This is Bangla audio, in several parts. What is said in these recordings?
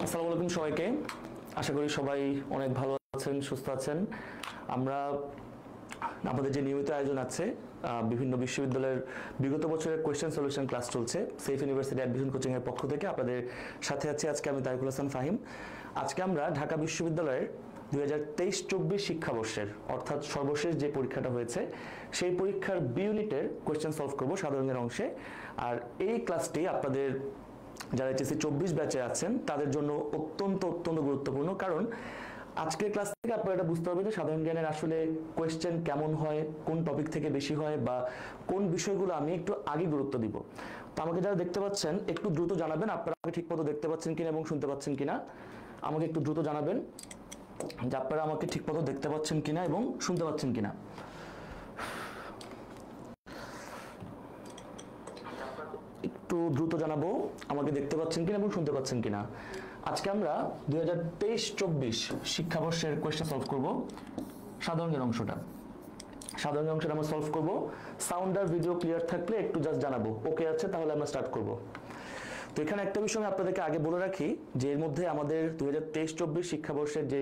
আসসালামু আলাইকুম সবাইকে। আশা করি সবাই অনেক ভালো আছেন, সুস্থ আছেন। আমরা আমাদের যে নিয়মিত আয়োজন আছে, বিভিন্ন বিশ্ববিদ্যালয়ের বিগত বছরের কোয়েশ্চেন সলিউশন ক্লাস চলছে সেফ ইউনিভার্সিটি অ্যাডমিশন কোচিং এর পক্ষ থেকে। আপনাদের সাথে আছি আজকে আমি তারিকুল হাসান ফাহিম। আজকে আমরা ঢাকা বিশ্ববিদ্যালয়ের 2023-24 শিক্ষাবর্ষের অর্থাৎ সর্বশেষ যে পরীক্ষাটা হয়েছে সেই পরীক্ষার বি ইউনিটের কোয়েশ্চেন সলভ করব সাধারণের অংশে। আর এই ক্লাসটি আপনাদের যারা এইচএসসি 24 ব্যাচে আছেন তাদের জন্য অত্যন্ত গুরুত্বপূর্ণ, কারণ আজকের ক্লাস থেকে আপনারা এটা বুঝতে পারবেন যে সাধারণ জ্ঞানের আসলে কোয়েশ্চেন কেমন হয়, কোন টপিক থেকে বেশি হয় বা কোন বিষয়গুলো আমি একটু আগে গুরুত্ব দিব। তো আমাকে যারা দেখতে পাচ্ছেন একটু দ্রুত জানাবেন আপনারা আমাকে ঠিকমতো দেখতে পাচ্ছেন কিনা এবং শুনতে পাচ্ছেন কিনা। আমাকে একটু দ্রুত জানাবেন যে আপনারা আমাকে ঠিকমতো দেখতে পাচ্ছেন কিনা এবং শুনতে পাচ্ছেন কিনা। একটু দ্রুত জানাবো আমাকে দেখতে পাচ্ছেন কিনা এবং শুনতে পাচ্ছেন কিনা। আজকে আমরা 2023-24 শিক্ষাবর্ষের কোয়েশ্চেন সলভ করব সাধারণ জ্ঞান অংশটা। সাধারণ জ্ঞান অংশটা আমরা সলভ করব। সাউন্ড আর ভিডিও ক্লিয়ার থাকলে একটু জাস্ট জানাবো ওকে আছে, তাহলে আমরা স্টার্ট করব। তো এখানে একটা বিষয় আমি আপনাদেরকে আগে বলে রাখি যে এর মধ্যে আমাদের 2023-24 শিক্ষাবর্ষের যে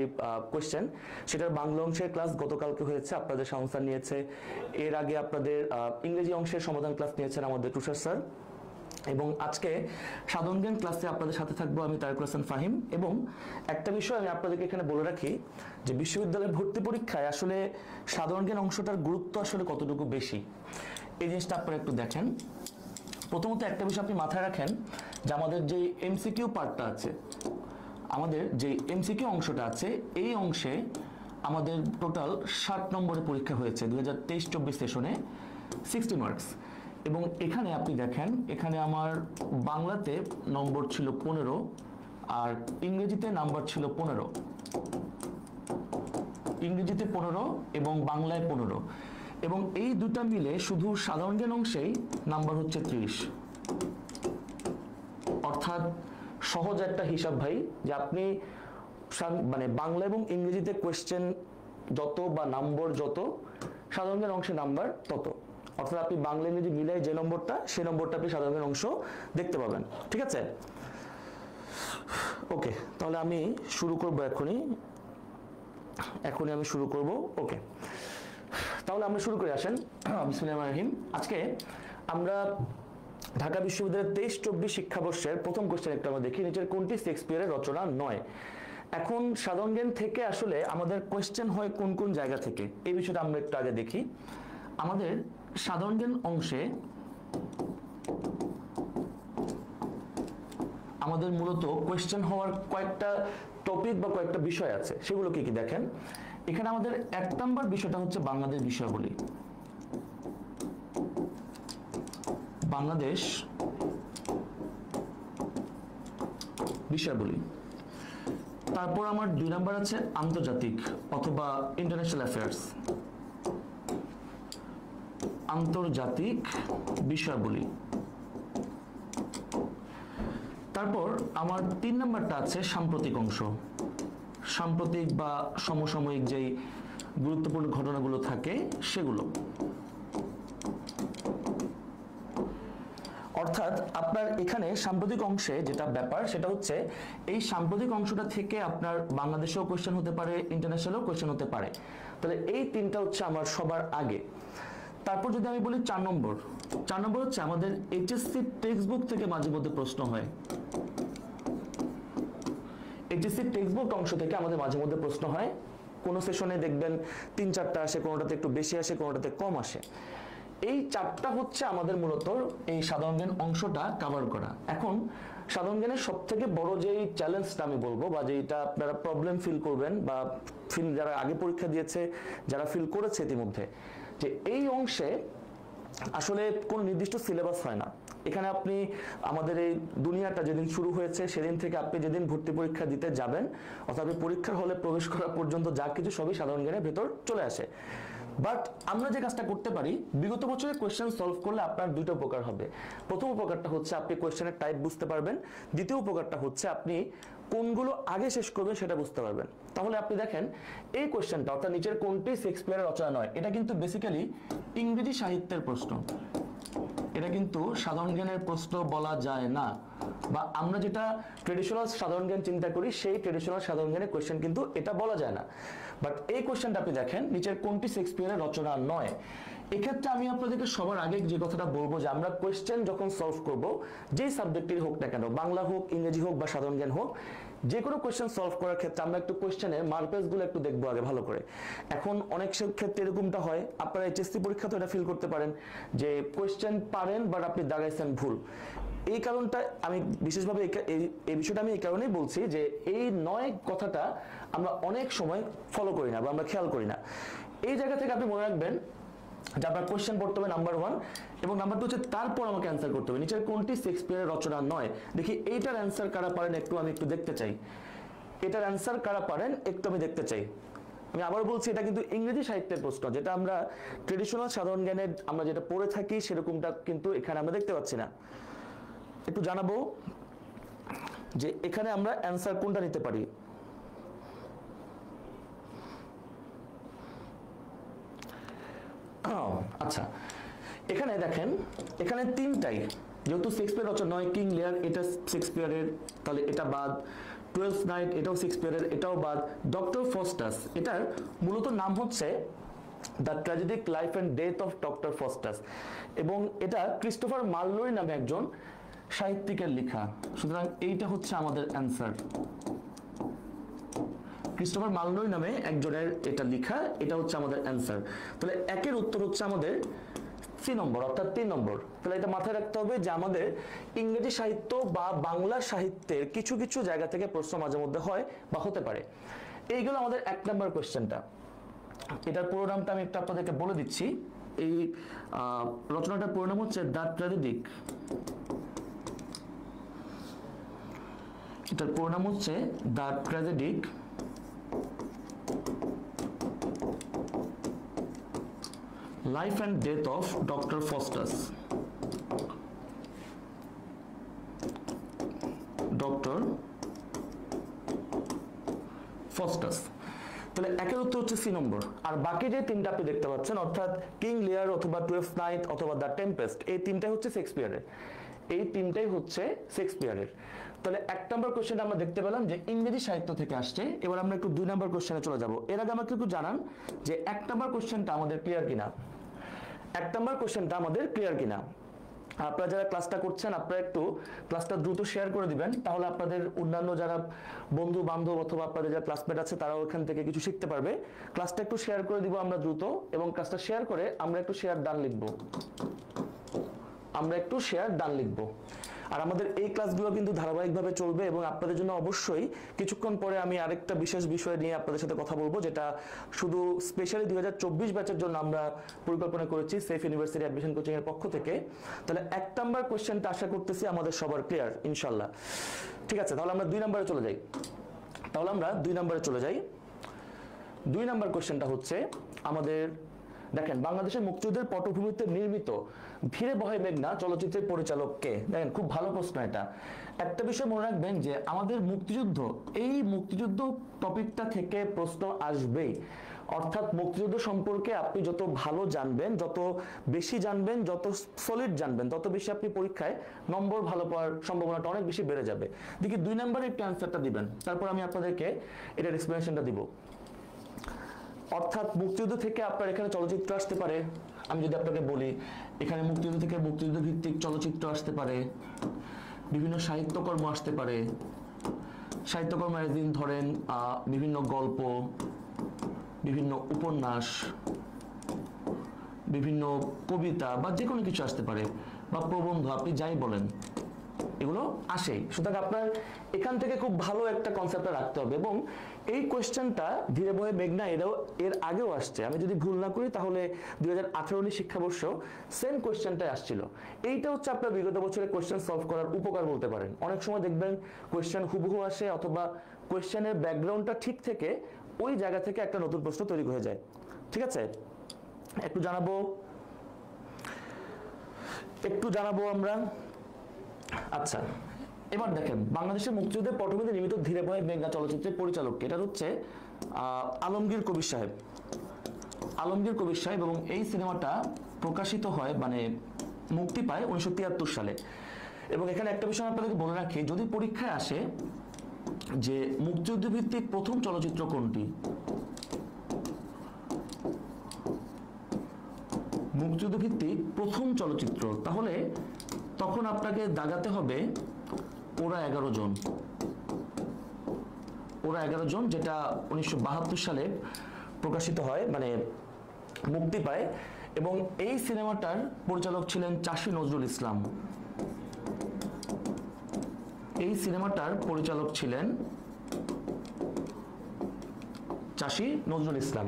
কোয়েশ্চেন সেটার বাংলা অংশের ক্লাস গতকালকে হয়েছে, আপনাদের সংস্থা নিয়েছে। এর আগে আপনাদের ইংরেজি অংশের সমাধান ক্লাস নিয়েছেন আমাদের তুষার স্যার, এবং আজকে সাধারণ জ্ঞান ক্লাসে আপনাদের সাথে থাকবো আমি তারিকুল হাসান ফাহিম। এবং একটা বিষয় আমি আপনাদেরকে এখানে বলে রাখি যে বিশ্ববিদ্যালয়ের ভর্তি পরীক্ষায় আসলে সাধারণ জ্ঞান অংশটার গুরুত্ব আসলে কতটুকু বেশি এই জিনিসটা আপনারা একটু দেখেন। প্রথমত একটা বিষয় আপনি মাথায় রাখেন যে আমাদের যে এমসিকিউ পার্টটা আছে, আমাদের যে এমসিকিউ অংশটা আছে এই অংশে আমাদের টোটাল 60 নম্বরের পরীক্ষা হয়েছে 2023-24 সেশনে, 60 মার্কস। এবং এখানে আপনি দেখেন এখানে আমার বাংলাতে নম্বর ছিল 15 আর ইংরেজিতে নাম্বার ছিল 15, ইংরেজিতে 15 এবং বাংলায় 15, এবং এই দুটা মিলে শুধু সাধারণ জ্ঞান অংশেই নাম্বার হচ্ছে 30। অর্থাৎ সহজ একটা হিসাব ভাই যে আপনি মানে বাংলা এবং ইংরেজিতে কোয়েশ্চেন যত বা নম্বর যত, সাধারণ জ্ঞান অংশে নাম্বার তত। অর্থাৎ আপনি বাংলা ইংরেজি মিলাই যে নম্বরটা সেই নম্বরটা আপনি সাধারণ জ্ঞান অংশ দেখতে পাবেন। ঠিক আছে, ওকে, তাহলে আমি শুরু করব এখনই আমি শুরু করব। ওকে, তাহলে আমরা শুরু করে আসেন। বিসমিল্লাহির রহমানির রহিম। আজকে আমরা ঢাকা বিশ্ববিদ্যালয়ের 23-24 শিক্ষাবর্ষের প্রথম কোশ্চেন একটা আমরা দেখি, নিচের কোনটি শেক্সপিয়ারের রচনা নয়। এখন সাধারণ জ্ঞান থেকে আসলে আমাদের কোয়েশ্চেন হয় কোন কোন জায়গা থেকে এই বিষয়টা আমরা একটু আগে দেখি। আমাদের সাধারণ জ্ঞান অংশে আমাদের মূলত কোয়েশ্চেন হওয়ার কয়েকটা টপিক বা কয়েকটা বিষয় আছে, সেগুলো কি কি দেখেন। এখানে আমাদের 1 নম্বর বিষয়টা হচ্ছে বাংলাদেশ বিষয়াবলী, বাংলাদেশ বিষয়াবলী। তারপর আমার 2 নম্বর আছে আন্তর্জাতিক অথবা ইন্টারন্যাশনাল অ্যাফেয়ার্স, আন্তর্জাতিক বিষয়াবলী। তারপর আমার 3 নম্বরটা আছে সাম্প্রতিক অংশ, সাম্প্রতিক বা সমসাময়িক যেই গুরুত্বপূর্ণ ঘটনাগুলো থাকে সেগুলো। অর্থাৎ আপনার এখানে সাম্প্রতিক অংশে যেটা ব্যাপার সেটা হচ্ছে এই সাম্প্রতিক অংশটা থেকে আপনার বাংলাদেশেও কোয়েশ্চেন হতে পারে, ইন্টারন্যাশনালেও কোয়েশ্চেন হতে পারে। তাহলে এই 3টা হচ্ছে আমার সবার আগে। তারপর যদি আমি বলি 4 নম্বর হচ্ছে আমাদের এইচএসসি টেক্সট বুক থেকে মাঝে মধ্যে প্রশ্ন হয়। এইচএসসি টেক্সট বুক অংশ থেকে আমাদের মাঝে মধ্যে প্রশ্ন হয়, কোন সেশনে দেখবেন 3-4টা আসে, কোনোটাতে একটু বেশি আসে, কোনোটাতে কম আসে। এই 4টা হচ্ছে আমাদের মূলত এই সাধারণ জ্ঞান অংশটা কভার করা। এখন সাধারণ জ্ঞানের সব থেকে বড় যেই চ্যালেঞ্জটা আমি বলবো বা যেটা আপনারা প্রবলেম ফিল করবেন বা যারা আগে পরীক্ষা দিয়েছে যারা ফিল করেছে ইতিমধ্যে, যে এই অংশে আসলে কোনো নির্দিষ্ট সিলেবাস হয় না। এখানে আপনি আমাদের এই দুনিয়াটা যেদিন শুরু হয়েছে সেদিন থেকে আপনি যেদিন ভর্তি পরীক্ষা দিতে যাবেন অথবা আপনি পরীক্ষার হলে প্রবেশ করা পর্যন্ত যা কিছু সবই সাধারণ জ্ঞানের ভেতর চলে আসে। বাট আমরা যে কাজটা করতে পারি, বিগত বছরের কোয়েশ্চেন সলভ করলে আপনার 2টা উপকার হবে। প্রথম উপকারটা হচ্ছে আপনি কোয়েশ্চেনের টাইপ বুঝতে পারবেন, দ্বিতীয় উপকারটা হচ্ছে আপনি কোনগুলো আগে শেষ করবেন সেটা বুঝতে পারবেন। তাহলে আপনি দেখেন এই কোয়েশ্চেনটা অর্থাৎ নিচের কোনটি শেক্সপিয়ারের রচনা নয়, এটা কিন্তু বেসিক্যালি ইংরেজি সাহিত্যের প্রশ্ন। এটা কিন্তু সাধারণ জ্ঞানের প্রশ্ন বলা যায় না, বা আমরা যেটা ট্রেডিশনাল সাধারণ জ্ঞান চিন্তা করি সেই ট্রেডিশনাল সাধারণ জ্ঞানের কোয়েশ্চেন কিন্তু এটা বলা যায় না। বাট এই কোয়েশ্চেনটা আপনি দেখেন নিচের কোনটি শেক্সপিয়ারের রচনা নয়। এক্ষেত্রে আমি আপনাদেরকে সবার আগে যে কথাটা বলবো যে আমরা কোয়েশ্চেন যখন সলভ করব, যেই সাবজেক্টের হোক না কেন, বাংলা হোক, ইংরেজি হোক বা সাধারণ জ্ঞান হোক, যে কোনো কোয়েশ্চেন সলভ করার ক্ষেত্রে আমরা একটু কোয়েশ্চেনের মার্কেসগুলো একটু দেখবো আগে ভালো করে। এখন অনেক ক্ষেত্রে এরকমটা হয়, আপনারা এইচএসসি পরীক্ষাতে এটা ফিল করতে পারেন যে কোয়েশ্চেন পারেন বাট আপনি দাগাইছেন ভুল। এই কারণটা আমি বিশেষভাবে এই বিষয়টা আমি এই কারণেই বলছি যে এই নয় কথাটা আমরা অনেক সময় ফলো করি না বা আমরা খেয়াল করি না। এই জায়গা থেকে আপনি মনে রাখবেন যে আপনার কোয়েশ্চেন পড়তে হবে নাম্বার 1, এবং নাম্বার 2 হচ্ছে তারপর আমাকে অ্যান্সার করতে হবে নিচের কোনটি শেক্সপিয়ারের রচনা নয়। দেখি এইটার অ্যান্সার কারা পারেন আমি একটু দেখতে চাই। এটার অ্যান্সার কারা পারেন একটু আমি দেখতে চাই। আমি আবার বলছি এটা কিন্তু ইংরেজি সাহিত্যের প্রশ্ন, যেটা আমরা ট্রেডিশনাল সাধারণ জ্ঞানের আমরা যেটা পড়ে থাকি সেরকমটা কিন্তু এখানে আমরা দেখতে পাচ্ছি না। একটু জানাবো যে এখানে আমরা অ্যান্সার কোনটা নিতে পারি। আচ্ছা, এখানে দেখেন এখানে তিনটাই, যেহেতু শেক্সপিয়ার রচনা নয়, কিং লিয়ার এটা শেক্সপিয়ারের, তাহলে এটা বাদ। 12th নাইট এটাও শেক্সপিয়ারের, এটাও বাদ। ডক্টর ফস্টাস, এটার মূলত নাম হচ্ছে the tragedic life and death of doctor Faustus, এবং এটা ক্রিস্টোফার মার্লোরি নামে একজন সাহিত্যিকের লেখা। সুতরাং এইটা হচ্ছে আমাদের অ্যান্সার। ক্রিস্টোফার মার্লোরি নামে একজনের এটা লেখা, এটা হচ্ছে আমাদের অ্যান্সার। তাহলে একের উত্তর হচ্ছে আমাদের সি নম্বর, অর্থাৎ 3 নম্বর। তাহলে এটা মাথায় রাখতে হবে যে আমাদের ইংরেজি সাহিত্য বা বাংলা সাহিত্যের কিছু কিছু জায়গা থেকে প্রশ্ন মাঝে মধ্যে হয় বা হতে পারে। এইগুলো আমাদের 1 নম্বর কোয়েশ্চেনটা। এটার পুরো নামটা আমি একটু আপনাদেরকে বলে দিচ্ছি। এই রচনাটার পুরো নাম হচ্ছে দ্য ট্র্যাজেডিক, এটার পুরো নাম হচ্ছে the tragedic life and death of doctor Faustus. Doctor Faustus, তাহলে একের উত্তর হচ্ছে সি নম্বর। আর বাকি যে তিনটা আপনি দেখতে পাচ্ছেন, অর্থাৎ কিং লিয়ার অথবা 12th নাইট অথবা দ্য টেম্পেস্ট, এই তিনটাই হচ্ছে শেক্সপিয়ারের। এই তিনটাই হচ্ছে শেক্সপিয়ারের। তাহলে 1 নম্বর কোশ্চেনটা আমরা দেখতে পেলাম যে ইংরেজি সাহিত্য থেকে আসছে। এবার আমরা একটু 2 নম্বর কোশ্চেনে চলে যাব। এর আগে আমাকে একটু জানান যে 1 নম্বর কোশ্চেনটা আমাদের ক্লিয়ার কিনা। 1 নম্বর কোশ্চেনটা আমাদের ক্লিয়ার কিনা। আপনারা যারা ক্লাসটা করছেন আপনারা একটু ক্লাসটা দ্রুত শেয়ার করে দিবেন, তাহলে আপনাদের অন্যান্য যারা বন্ধু বান্ধব অথবা আপনাদের যারা ক্লাসমেট আছে তারাও ওখান থেকে কিছু শিখতে পারবে। ক্লাসটা একটু শেয়ার করে দিব আমরা দ্রুত, এবং ক্লাসটা শেয়ার করে আমরা একটু শেয়ার ডান লিখব। আমরা একটু শেয়ার ডান লিখব। আর আমাদের এই ক্লাসগুলো কিন্তু ধারাবাহিকভাবে চলবে, এবং আপনাদের জন্য অবশ্যই কিছুক্ষণ পরে আমি আরেকটা বিশেষ বিষয় নিয়ে আপনাদের সাথে কথা বলবো, যেটা শুধু স্পেশালি 2024 ব্যাচের জন্য আমরা পরিকল্পনা করেছি সেফ ইউনিভার্সিটি অ্যাডমিশন কোচিং এর পক্ষ থেকে। তাহলে 1 নম্বর কোশ্চেনটা আশা করতেছি আমাদের সবার ক্লিয়ার ইনশাল্লাহ। ঠিক আছে, তাহলে আমরা 2 নম্বরে চলে যাই। 2 নম্বর কোশ্চেনটা হচ্ছে আমাদের, দেখেন বাংলাদেশের মুক্তিযুদ্ধের পটভূমিতে নির্মিত ধীরে বহে মেঘনা চলচ্চিত্রের পরিচালক কে? দেখেন খুব ভালো প্রশ্ন এটা। একটা বিষয় মনে রাখবেন যে আমাদের এই মুক্তিযুদ্ধ টপিকটা থেকে প্রশ্ন আসবেই। অর্থাৎ মুক্তিযুদ্ধ সম্পর্কে আপনি যত ভালো জানবেন, যত বেশি জানবেন, যত সলিড জানবেন, তত বেশি আপনি পরীক্ষায় নম্বর ভালো পাওয়ার সম্ভাবনাটা অনেক বেশি বেড়ে যাবে। দেখি 2 নম্বরে একটু অ্যান্সারটা দিবেন, তারপর আমি আপনাদেরকে এটার এক্সপ্লেনেশনটা দিব। অর্থাৎ মুক্তিযুদ্ধ থেকে আপনার এখানে চলচ্চিত্র আসতে পারে। আমি যদি আপনাকে বলি এখানে মুক্তিযুদ্ধ থেকে মুক্তিযুদ্ধ ভিত্তিক চলচ্চিত্র আসতে পারে, বিভিন্ন সাহিত্যকর্ম আসতে পারে। সাহিত্যকর্ম একদিন ধরেন বিভিন্ন গল্প, বিভিন্ন উপন্যাস, বিভিন্ন কবিতা বা যে কোনো কিছু আসতে পারে, বা প্রবন্ধ, আপনি যাই বলেন এগুলো আসেই। সুতরাং আপনার এখান থেকে খুব ভালো একটা কনসেপ্টটা রাখতে হবে। এবং এই কোয়েশ্চেনটা ধীরে বহে মেঘনা এর আগেও আসছে, আমি যদি ভুল না করি তাহলে 2018-19 শিক্ষাবর্ষ সেম কোয়েশ্চেনটাই আসছিল। এইটা হচ্ছে আপনার বিগত বছরে কোয়েশ্চেন সলভ করার উপকার বলতে পারেন। অনেক সময় দেখবেন কোয়েশ্চেন হুবহু আসে, অথবা কোয়েশ্চেনের ব্যাকগ্রাউন্ডটা ঠিক থেকে ওই জায়গা থেকে একটা নতুন প্রশ্ন তৈরি হয়ে যায়। ঠিক আছে, একটু জানাবো আমরা। আচ্ছা, এবার দেখেন বাংলাদেশের মুক্তিযুদ্ধের পটভূমিতে নির্মিত ধীরে বহে মেঘনা চলচ্চিত্রের পরিচালক, এটা হচ্ছে আলমগীর কবির সাহেব। এবং এই সিনেমাটা প্রকাশিত হয়, মানে মুক্তি পায় 1973 সালে। এবং এখানে একটা বিষয় আপনাদেরকে বলে রাখি, যদি পরীক্ষায় আসে যে মুক্তিযুদ্ধ ভিত্তিক প্রথম চলচ্চিত্র কোনটি, মুক্তিযুদ্ধ ভিত্তিক প্রথম চলচ্চিত্র, তাহলে তখন আপনাকে দাগাতে হবে ওরা 11 জন। ওরা 11 জন, যেটা 1972 সালে প্রকাশিত হয়, মানে মুক্তি পায়। এবং এই সিনেমাটার পরিচালক ছিলেন চাষী নজরুল ইসলাম। এই সিনেমাটার পরিচালক ছিলেন চাষী নজরুল ইসলাম।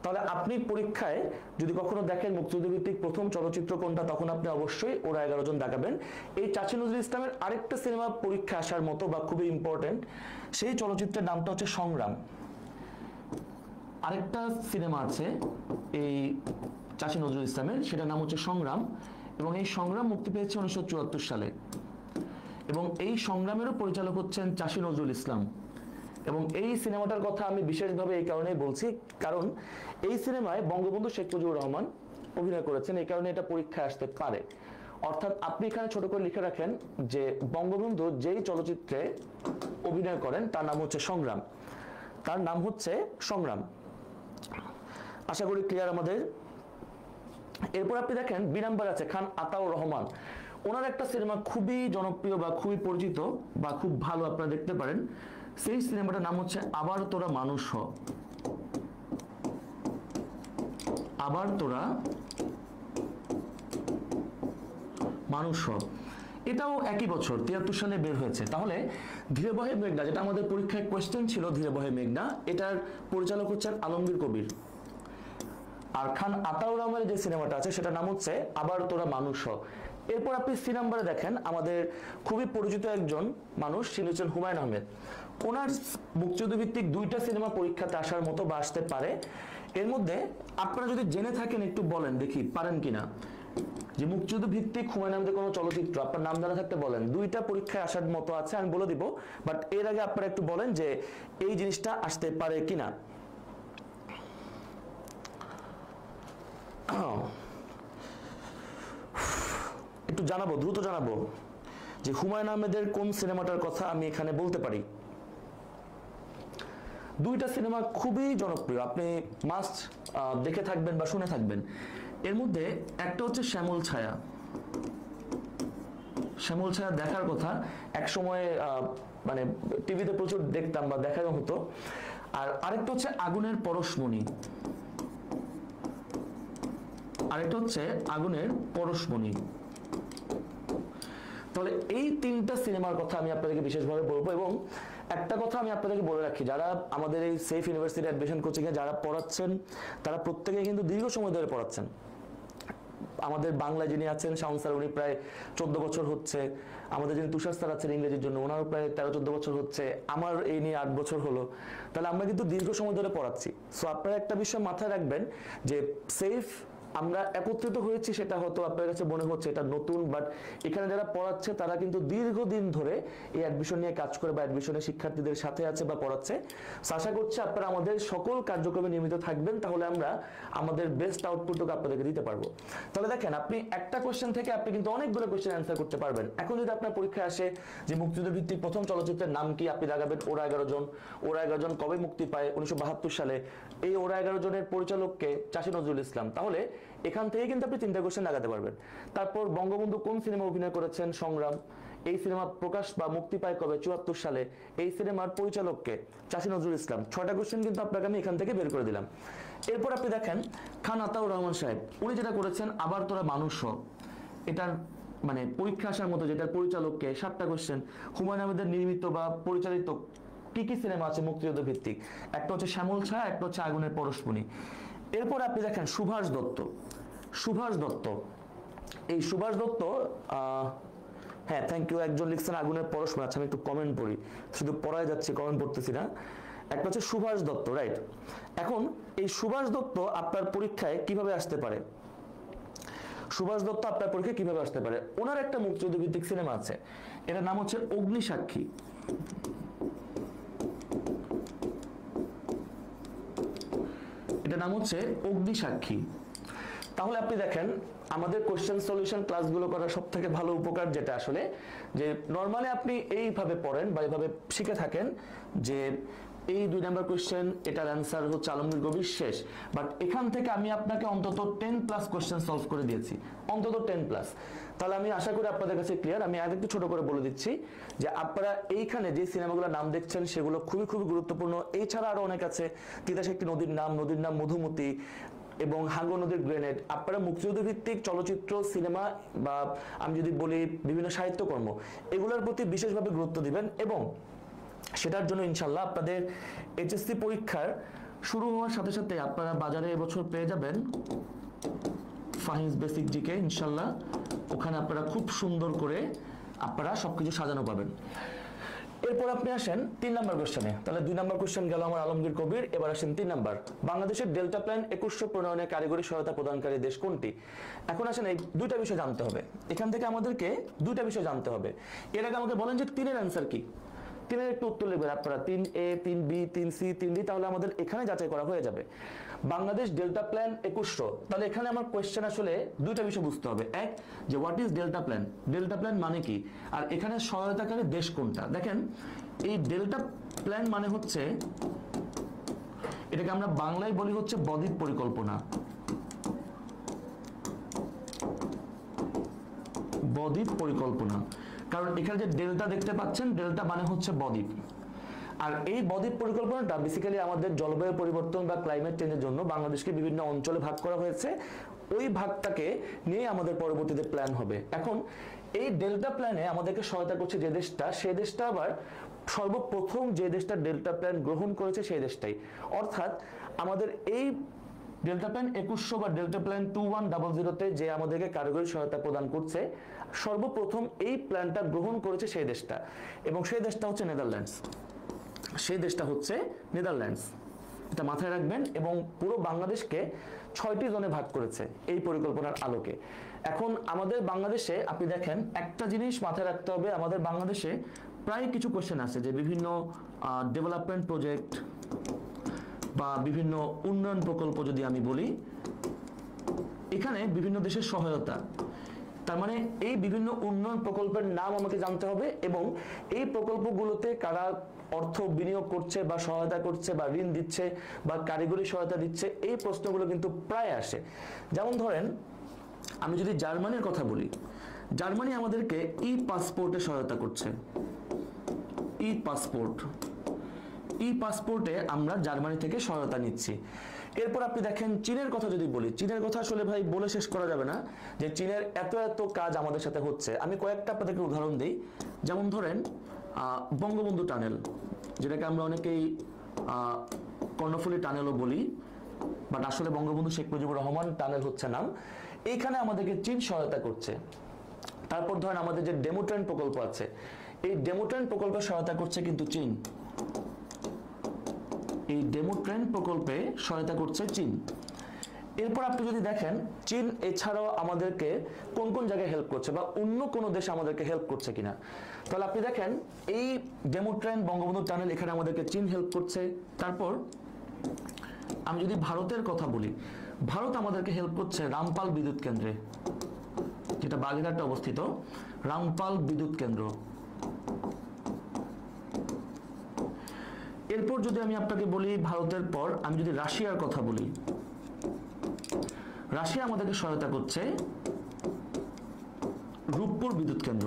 তাহলে আপনি পরীক্ষায় যদি কখনো দেখেন মুক্তিযুদ্ধ ভিত্তিক প্রথম চলচ্চিত্র কোনটা, তখন আপনি অবশ্যই ওরা 11 জন দাগাবেন। এই চাষী নজরুল ইসলামের আরেকটা সিনেমা পরীক্ষা আসার মতো বা খুবই ইম্পর্টেন্ট, সেই চলচ্চিত্রের নামটা হচ্ছে সংগ্রাম। আরেকটা সিনেমা আছে এই চাষী নজরুল ইসলামের, সেটার নাম হচ্ছে সংগ্রাম। এবং এই সংগ্রাম মুক্তি পেয়েছে 1974 সালে। এবং এই সংগ্রামেরও পরিচালক হচ্ছেন চাষী নজরুল ইসলাম। এবং এই সিনেমাটার কথা আমি বিশেষভাবে এই কারণেই বলছি, কারণ এই সিনেমায় বঙ্গবন্ধু শেখ মুজিবুর রহমান অভিনয় করেছেন, এই কারণে এটা পরীক্ষায় আসতে পারে। অর্থাৎ আপনি এখানে ছোট করে লিখে রাখেন যে বঙ্গবন্ধু যেই চলচ্চিত্রে অভিনয় করেন তার নাম হচ্ছে সংগ্রাম। তার নাম হচ্ছে সংগ্রাম। আশা করি ক্লিয়ার আমাদের। এরপর আপনি দেখেন বি নাম্বার আছে খান আতাউর রহমান। ওনার একটা সিনেমা খুবই জনপ্রিয় বা খুবই পরিচিত বা খুব ভালো, আপনারা দেখতে পারেন। সেই সিনেমাটার নাম হচ্ছে আবার তোরা মানুষ হ। আবার তোরা মানুষ হ, এটাও একই বছর 73 সালে বের হয়েছে। তাহলে ধীরে বহে মেঘনা, যেটা আমাদের পরীক্ষায় কোয়েশ্চেন ছিল, ধীরে বহে মেঘনা, এটার পরিচালক হচ্ছেন আলমগীর কবির। আর খান আতাউর রহমানের যে সিনেমাটা আছে সেটার নাম হচ্ছে আবার তোরা মানুষ হ। এরপর আপনি সি নাম্বারে দেখেন আমাদের খুবই পরিচিত একজন মানুষ, তিনি হচ্ছেন হুমায়ুন আহমেদ। ওনার মুক্তিযুদ্ধ ভিত্তিক 2টা সিনেমা পরীক্ষাতে আসার মতো বা আসতে পারে। এর মধ্যে আপনারা যদি জেনে থাকেন একটু বলেন দেখি পারেন কিনা, যে মুক্তিযুদ্ধ ভিত্তিক হুমায়ুন আহমেদের কোনো চলচ্চিত্র আপনার নাম জানা থাকতে বলেন। 2টা পরীক্ষায় আসার মতো আছে, আমি বলে দিব, বাট এর আগে আপনারা একটু বলেন যে এই জিনিসটা আসতে পারে কিনা। একটু জানাবো, দ্রুত জানাবো যে হুমায়ুন আহমেদের কোন সিনেমাটার কথা আমি এখানে বলতে পারি। 2টা সিনেমা খুবই জনপ্রিয়, আপনি মাস্ট দেখে থাকবেন বা শুনে থাকবেন। এর মধ্যে একটা হচ্ছে শ্যামল ছায়া। শ্যামল ছায়া দেখার কথা, এক সময় মানে টিভিতে প্রচুর দেখতাম বা দেখানো হতো। আর আরেকটা হচ্ছে আগুনের পরশমণি। আরেকটা হচ্ছে আগুনের পরশমণি। তাহলে এই 3টা সিনেমার কথা আমি আপনাদেরকে বিশেষভাবে বলবো। এবং একটা কথা আমি আপনাদেরকে বলে রাখি, যারা আমাদের এই সেফ ইউনিভার্সিটি অ্যাডমিশন কোচিংয়ে যারা পড়াচ্ছেন, তারা প্রত্যেকে কিন্তু দীর্ঘ সময় ধরে পড়াচ্ছেন। আমাদের বাংলায় যিনি আছেন শাওন স্যার, উনি প্রায় 14 বছর হচ্ছে। আমাদের যিনি তুষার স্যার আছেন ইংরেজির জন্য, ওনারও প্রায় 13-14 বছর হচ্ছে। আমার এই নিয়ে 8 বছর হলো। তাহলে আমরা কিন্তু দীর্ঘ সময় ধরে পড়াচ্ছি। সো আপনারা একটা বিষয় মাথায় রাখবেন যে সেফ আমরা একত্রিত হয়েছি, সেটা হয়তো আপনার কাছে মনে হচ্ছে এটা নতুন, বাট এখানে যারা পড়াচ্ছে তারা কিন্তু দীর্ঘদিন ধরে এই অ্যাডমিশন নিয়ে কাজ করে বা অ্যাডমিশনের শিক্ষার্থীদের সাথে আছে বা পড়াচ্ছে। আশা করছি আপনারা আমাদের সকল কার্যক্রমে নিয়মিত থাকবেন, তাহলে আমরা আমাদের বেস্ট আউটপুটটুকু আপনাদেরকে দিতে পারবো। তাহলে দেখেন, আপনি একটা কোশ্চেন থেকে আপনি কিন্তু অনেকগুলো কোশ্চেন অ্যান্সার করতে পারবেন। এখন যদি আপনার পরীক্ষায় আসে যে মুক্তিযুদ্ধ ভিত্তিক প্রথম চলচ্চিত্রের নাম কি, আপনি লাগাবেন ওরা 11 জন। ওরা 11 জন কবে মুক্তি পায়? 1972 সালে। এই ওরা 11 জনের পরিচালককে চাষী নজরুল ইসলাম। তাহলে এখান থেকে কিন্তু আপনি 3টা কোশ্চেন লাগাতে পারবেন। তারপর বঙ্গবন্ধু কোন সিনেমা অভিনয় করেছেন? সংগ্রাম। এই সিনেমা প্রকাশ বা মুক্তি পায় কবে? 74 সালে। এই সিনেমার পরিচালককে? চাষী নজরুল ইসলাম। 6টা কোশ্চেন কিন্তু আপনাকে আমি এখান থেকে বের করে দিলাম। এরপর আপনি দেখেন খান আতাউর রহমান সাহেব, উনি যেটা করেছেন আবার তোরা মানুষ হ, এটার মানে পরীক্ষা আসার মতো, যেটার পরিচালককে। 7টা কোশ্চেন। হুমায়ুন আহমেদের নির্মিত বা পরিচালিত কি কি সিনেমা আছে মুক্তিযুদ্ধ ভিত্তিক? একটা হচ্ছে শ্যামল ছায়া, একটা হচ্ছে আগুনের পরশমণি। এরপর আপনি দেখেন সুভাষ দত্ত। সুভাষ দত্ত, এই সুভাষ দত্ত, হ্যাঁ থ্যাংক ইউ, একজন লিখছেন আগুনের পরশমণি। আচ্ছা আমি একটু কমেন্ট পড়ি, শুধু পড়ায় যাচ্ছে কমেন্ট পড়তেছি না। একটা হচ্ছে সুভাষ দত্ত, রাইট। এখন এই সুভাষ দত্ত আপনার পরীক্ষায় কিভাবে আসতে পারে? সুভাষ দত্ত আপনার পরীক্ষায় কিভাবে আসতে পারে? ওনার একটা মুক্তিযুদ্ধ ভিত্তিক সিনেমা আছে, এটার নাম হচ্ছে অগ্নিসাক্ষী। এটার নাম হচ্ছে অগ্নিসাক্ষী। তাহলে আপনি দেখেন আমাদের কোশ্চেন সলিউশন ক্লাসগুলো করার সব থেকে ভালো উপকার যেটা আসলে যে নর্মালি আপনি এইভাবে পড়েন বা এইভাবে শিখে থাকেন যে এই 2 নাম্বার কোশ্চেন এটার অ্যান্সার হচ্ছে আলমগীর কবির শেষ, বাট এখান থেকে আমি আপনাকে অন্তত 10+ কোশ্চেন সলভ করে দিয়েছি, অন্তত 10+। তাহলে আমি আশা করি আপনাদের কাছে ক্লিয়ার। আমি আরেকটু ছোট করে বলে দিচ্ছি যে আপনারা এইখানে যে সিনেমাগুলোর নাম দেখছেন সেগুলো খুবই খুবই গুরুত্বপূর্ণ। এছাড়া আরো অনেক আছে, তিতাস একটি নদীর নাম মধুমতি এবং হাঙ্গর নদীর গ্রেনেড। আপনারা মুক্তিযুদ্ধ ভিত্তিক চলচ্চিত্র, সিনেমা বা আমি যদি বলি বিভিন্ন সাহিত্যকর্ম, এগুলোর প্রতি বিশেষভাবে গুরুত্ব দিবেন এবং সেটার জন্য ইনশাল্লাহ আপনাদের এইচএসসি পরীক্ষার শুরু হওয়ার সাথে সাথে আপনারা বাজারে এবছর পেয়ে যাবেন ফাহিমস বেসিক জিকে ইনশাল্লাহ। ওখানে আপনারা খুব সুন্দর করে আপনারা সবকিছু সাজানো পাবেন। এরপর আপনি আসেন 3 নাম্বার কোশ্চেনে। তাহলে 2 নাম্বার কোশ্চেন গেল আমার আলমগীর কবির, এবার আসেন 3 নাম্বার। বাংলাদেশের ডেল্টা প্ল্যান 2100 প্রণয়নে কারিগরি সহায়তা প্রদানকারী দেশ কোনটি? এখন আসেন এই 2টা বিষয় জানতে হবে, এখান থেকে আমাদেরকে 2টা বিষয় জানতে হবে। এর আগে আমাকে বলেন যে 3-এর অ্যান্সার কি, 3-এর একটু উত্তর লিখবেন আপনারা, 3A 3B 3C 3D, তাহলে আমাদের এখানে যাচাই করা হয়ে যাবে। বাংলাদেশ ডেল্টা প্ল্যান 2100, তাহলে এখানে আমার কোয়েশ্চেন আসলে 2টা বিষয় বুঝতে হবে। এক, যে what is delta plan, delta plan মানে কি, আর এখানে সহায়তাকারী দেশ কোনটা। দেখেন এই ডেল্টা প্ল্যান মানে হচ্ছে, এটাকে আমরা বাংলায় বলি হচ্ছে বদ্বীপ পরিকল্পনা। বদ্বীপ পরিকল্পনা, কারণ এখানে যে ডেল্টা দেখতে পাচ্ছেন, ডেল্টা মানে হচ্ছে বদ্বীপ। আর এই বদ্বীপ পরিকল্পনাটা বেসিক্যালি আমাদের জলবায়ু পরিবর্তন বা ক্লাইমেট চেঞ্জের জন্য বাংলাদেশকে বিভিন্ন অঞ্চলে ভাগ করা হয়েছে, ওই ভাগটাকে নিয়ে আমাদের পরবর্তীতে প্ল্যান হবে। এখন এই ডেল্টা প্ল্যানে আমাদেরকে সহায়তা করছে যে দেশটা, সেই দেশটা আবার সর্বপ্রথম যে দেশটা ডেল্টা প্ল্যান গ্রহণ করেছে সেই দেশটাই। অর্থাৎ আমাদের এই ডেল্টা প্ল্যান 2100 বা ডেল্টা প্ল্যান 2100-তে যে আমাদেরকে কারিগরি সহায়তা প্রদান করছে, সর্বপ্রথম এই প্ল্যানটা গ্রহণ করেছে সেই দেশটা, এবং সেই দেশটা হচ্ছে নেদারল্যান্ডস। সেই দেশটা হচ্ছে নেদারল্যান্ডস, এটা মাথায় রাখবেন। এবং পুরো বাংলাদেশকে 6টি জোনে ভাগ করেছে এই পরিকল্পনার আলোকে। এখন আমাদের বাংলাদেশে আপনি দেখেন একটা জিনিস মাথায় রাখতে হবে, আমাদের বাংলাদেশে প্রায় কিছু কোশ্চেন আছে যে বিভিন্ন ডেভেলপমেন্ট প্রজেক্ট বা বিভিন্ন উন্নয়ন প্রকল্প যদি আমি বলি, এখানে বিভিন্ন দেশের সহায়তা, তার মানে এই বিভিন্ন উন্নয়ন প্রকল্পের নাম আমাকে জানতে হবে এবং এই প্রকল্পগুলোতে কারা অর্থ বিনিয়োগ করছে বা সহায়তা করছে বা ঋণ দিচ্ছে বা কারিগরি সহায়তা দিচ্ছে, এই প্রশ্নগুলো কিন্তু প্রায় আসে। যেমন ধরেন আমি যদি জার্মানির কথা বলি, জার্মানি আমাদেরকে ই পাসপোর্টে সহায়তা করছে। ই পাসপোর্টে আমরা জার্মানি থেকে সহায়তা নিচ্ছি। এরপর আপনি দেখেন চীনের কথা যদি বলি, চীনের কথা আসলে ভাই বলে শেষ করা যাবে না যে চীনের এত এত কাজ আমাদের সাথে হচ্ছে। আমি কয়েকটা আপনাদেরকে উদাহরণ দিই। যেমন ধরেন বঙ্গবন্ধু টানেল, যেটাকে আমরা অনেকেই কর্ণফুলী টানেলও বলি, বাট আসলে বঙ্গবন্ধু শেখ মুজিবুর রহমান টানেল হচ্ছে নাম। এইখানে আমাদেরকে চীন সহায়তা করছে। তারপর ধরেন আমাদের যে ডেমো ট্রেন প্রকল্প আছে, এই ডেমো ট্রেন প্রকল্পে সহায়তা করছে কিন্তু চীন। এই ডেমো ট্রেন প্রকল্পে সহায়তা করছে চীন। এরপর আপনি যদি দেখেন চীন এছাড়াও আমাদেরকে কোন কোন জায়গায় হেল্প করছে বা অন্য কোন দেশ আমাদেরকে হেল্প করছে কিনা, তাহলে আপনি দেখেন এই ডেমো ট্রেন, বঙ্গবন্ধু টানেল, এখানে আমাদেরকে চীন হেল্প করছে। তারপর আমি যদি ভারতের কথা বলি, ভারত আমাদেরকে হেল্প করছে রামপাল বিদ্যুৎ কেন্দ্রে, যেটা বাগেরহাটে অবস্থিত, রামপাল বিদ্যুৎ কেন্দ্র। এরপর যদি আমি আপনাকে বলি ভারতের পর আমি যদি রাশিয়ার কথা বলি, রাশিয়া আমাদেরকে সহায়তা করছে রূপপুর বিদ্যুৎ কেন্দ্র।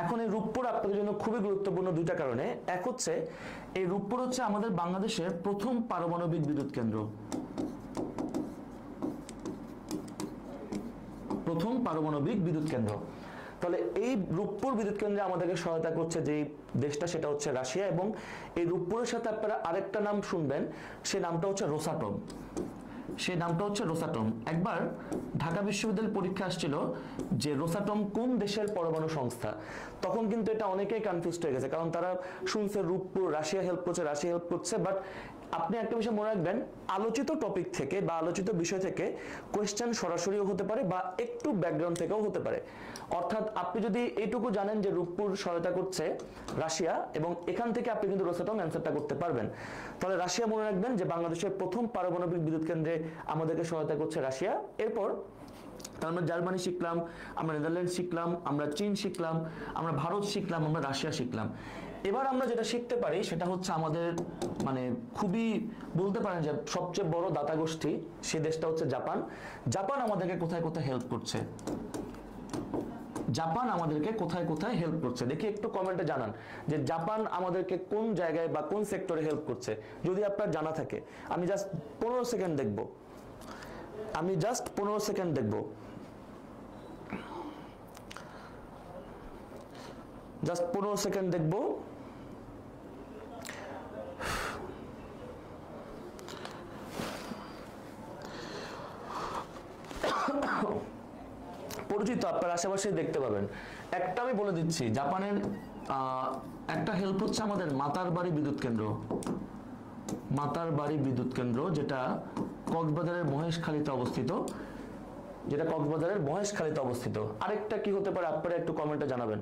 এখন এই রূপপুর আপনাদের জন্য খুবই গুরুত্বপূর্ণ 2টা কারণে। এক হচ্ছে এই রূপপুর হচ্ছে আমাদের বাংলাদেশের প্রথম পারমাণবিক বিদ্যুৎ কেন্দ্র, প্রথম পারমাণবিক বিদ্যুৎ কেন্দ্র। তাহলে এই রূপপুর বিদ্যুৎ কেন্দ্রে আমাদেরকে সহায়তা করছে যে দেশটা, সেটা হচ্ছে রাশিয়া। এবং এই রূপপুরের সাথে আপনারা আরেকটা নাম শুনবেন, সে নামটা হচ্ছে রোসাটম। সেই নামটা হচ্ছে রোসাটম। একবার ঢাকা বিশ্ববিদ্যালয়ের পরীক্ষা আসছিল যে রোসাটম কোন দেশের পরমাণু সংস্থা, তখন কিন্তু এটা অনেকেই কনফিউজড হয়ে গেছে, কারণ তারা শুনছে রূপপুর, রাশিয়া হেল্প করছে, বাট আপনি একটা বিষয় মনে রাখবেন, আলোচিত টপিক থেকে বা আলোচিত বিষয় থেকে কোয়েশ্চেন সরাসরিও হতে পারে বা একটু ব্যাকগ্রাউন্ড থেকেও হতে পারে। অর্থাৎ আপনি যদি এইটুকু জানেন যে রূপপুর সহায়তা করছে রাশিয়া, এবং এখান থেকে আপনি কিন্তু রোসাটম অ্যান্সারটা করতে পারবেন। তাহলে রাশিয়া মনে রাখবেন যে বাংলাদেশের প্রথম পারমাণবিক বিদ্যুৎ কেন্দ্রে আমাদেরকে সহায়তা করছে রাশিয়া। এরপর তাহলে আমরা জার্মানি শিখলাম, আমরা নেদারল্যান্ড শিখলাম, আমরা চীন শিখলাম, আমরা ভারত শিখলাম, আমরা রাশিয়া শিখলাম। এবার আমরা যেটা শিখতে পারি সেটা হচ্ছে আমাদের মানে খুবই বলতে পারেন যে সবচেয়ে বড় দাতা গোষ্ঠী, সে দেশটা হচ্ছে জাপান। জাপান আমাদেরকে কোথায় কোথায় হেল্প করছে, জাপান আমাদেরকে কোথায় কোথায় হেল্প করছে দেখি একটু কমেন্টে জানান যে জাপান আমাদেরকে কোন জায়গায় বা কোন সেক্টরে হেল্প করছে, যদি আপনার জানা থাকে। আমি জাস্ট 15 সেকেন্ড দেখব, আমি জাস্ট 15 সেকেন্ড দেখব, জাস্ট 15 সেকেন্ড দেখব। পরিচিত আপনার আশেপাশে দেখতে পাবেন। একটা আমি বলে দিচ্ছি, জাপানের একটা হেল্প হচ্ছে আমাদের মাতারবাড়ি বিদ্যুৎ কেন্দ্র, মাতারবাড়ি বিদ্যুৎ কেন্দ্র, যেটা কক্সবাজারের মহেশখালীতে অবস্থিত, যেটা কক্সবাজারের মহেশখালীতে অবস্থিত। আরেকটা কি হতে পারে আপনারা একটু কমেন্টে জানাবেন।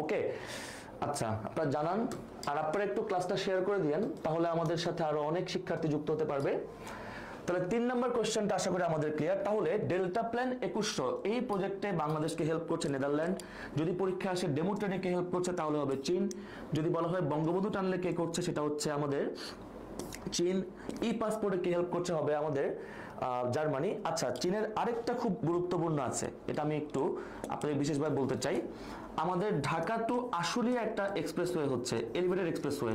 ওকে, আচ্ছা আপনারা জানান, আর আপনারা একটু ক্লাসটা শেয়ার করে দিয়েন, তাহলে আমাদের সাথে আরো অনেক শিক্ষার্থী যুক্ত হতে পারবে। তাহলে 3 নম্বর কোশ্চেনটা আশা করি আমাদের ক্লিয়ার। তাহলে ডেল্টা প্ল্যান 2100 এই প্রজেক্টে বাংলাদেশকে হেল্প করছে নেদারল্যান্ড। যদি পরীক্ষা আসে ডেমো ট্রেনে কে হেল্প করছে তাহলে হবে চীন। যদি বলা হয় বঙ্গবন্ধু টানলে কে করছে সেটা হচ্ছে আমাদের চীন। ই পাসপোর্টে কে হেল্প করছে হবে আমাদের জার্মানি। আচ্ছা, চীনের আরেকটা খুব গুরুত্বপূর্ণ আছে, এটা আমি একটু আপনাদের বিশেষভাবে বলতে চাই। আমাদের ঢাকা টু আশুলিয়া একটা এক্সপ্রেসওয়ে হচ্ছে, elevated expressway,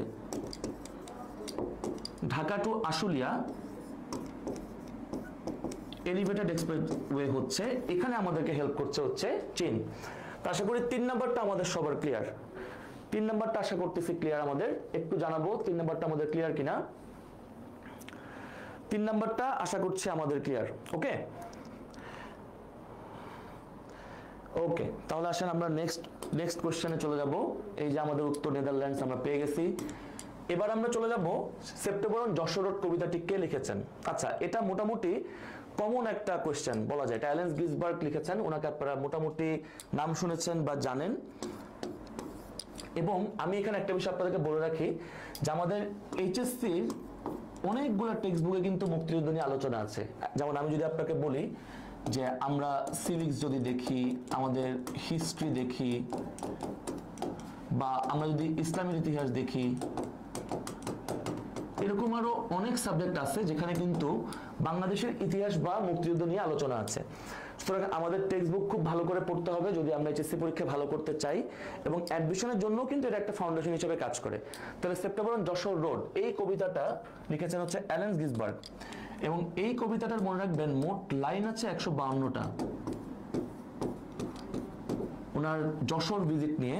Dhaka to Ashulia elevated expressway হচ্ছে, এখানে আমাদেরকে হেল্প করছে হচ্ছে চীন। তো আশা করি 3 নাম্বারটা আমাদের সবার ক্লিয়ার। 3 নাম্বারটা আশা করতেছি ক্লিয়ার আমাদের, একটু জানাবো 3 নাম্বারটা আমাদের ক্লিয়ার কিনা। 3 নাম্বারটা আশা করছি আমাদের ক্লিয়ার। ওকে ওকে, তাহলে আসেন আমরা নেক্সট কোশ্চেনে চলে যাব। এই যে আমাদের উত্তর নেদারল্যান্ডস আমরা পেয়ে গেছি। এবার আমরা চলে যাব সেপ্টেম্বর যশোর রোড কবিতাটি কে লিখেছেন। আচ্ছা, এটা মোটামুটি কমন একটা কোশ্চেন বলা যায়, এটা অ্যালেন গিসবার্গ লিখেছেন, ওনাকে আপনারা মোটামুটি নাম শুনেছেন বা জানেন। এবং আমি এখানে একটা বিষয় আপনাদেরকে বলে রাখি যে আমাদের এইচএসসির অনেকগুলো টেক্সট বুকে কিন্তু মুক্তিযুদ্ধ নিয়ে আলোচনা আছে। যেমন আমি যদি আপনাকে বলি যে আমরা সিভিক্স যদি দেখি, আমাদের হিস্ট্রি দেখি, বা আমরা যদি ইসলামের ইতিহাস দেখি, এরকম আরো অনেক সাবজেক্ট আছে যেখানে কিন্তু বাংলাদেশের ইতিহাস বা মুক্তিযুদ্ধ নিয়ে আলোচনা আছে। সুতরাং আমাদের টেক্সট বুক খুব ভালো করে পড়তে হবে যদি আমরা এইচএসসি পরীক্ষা ভালো করতে চাই, এবং অ্যাডমিশনের জন্য কিন্তু এটা একটা ফাউন্ডেশন হিসেবে কাজ করে। তাহলে সেপ্টেম্বর যশোর রোড এই কবিতাটা লিখেছেন হচ্ছে অ্যালেন গিসবার্গ, এবং এই কবিতাটার মনে রাখবেন মোট লাইন আছে 152টা। ওনার যশোর ভিজিট নিয়ে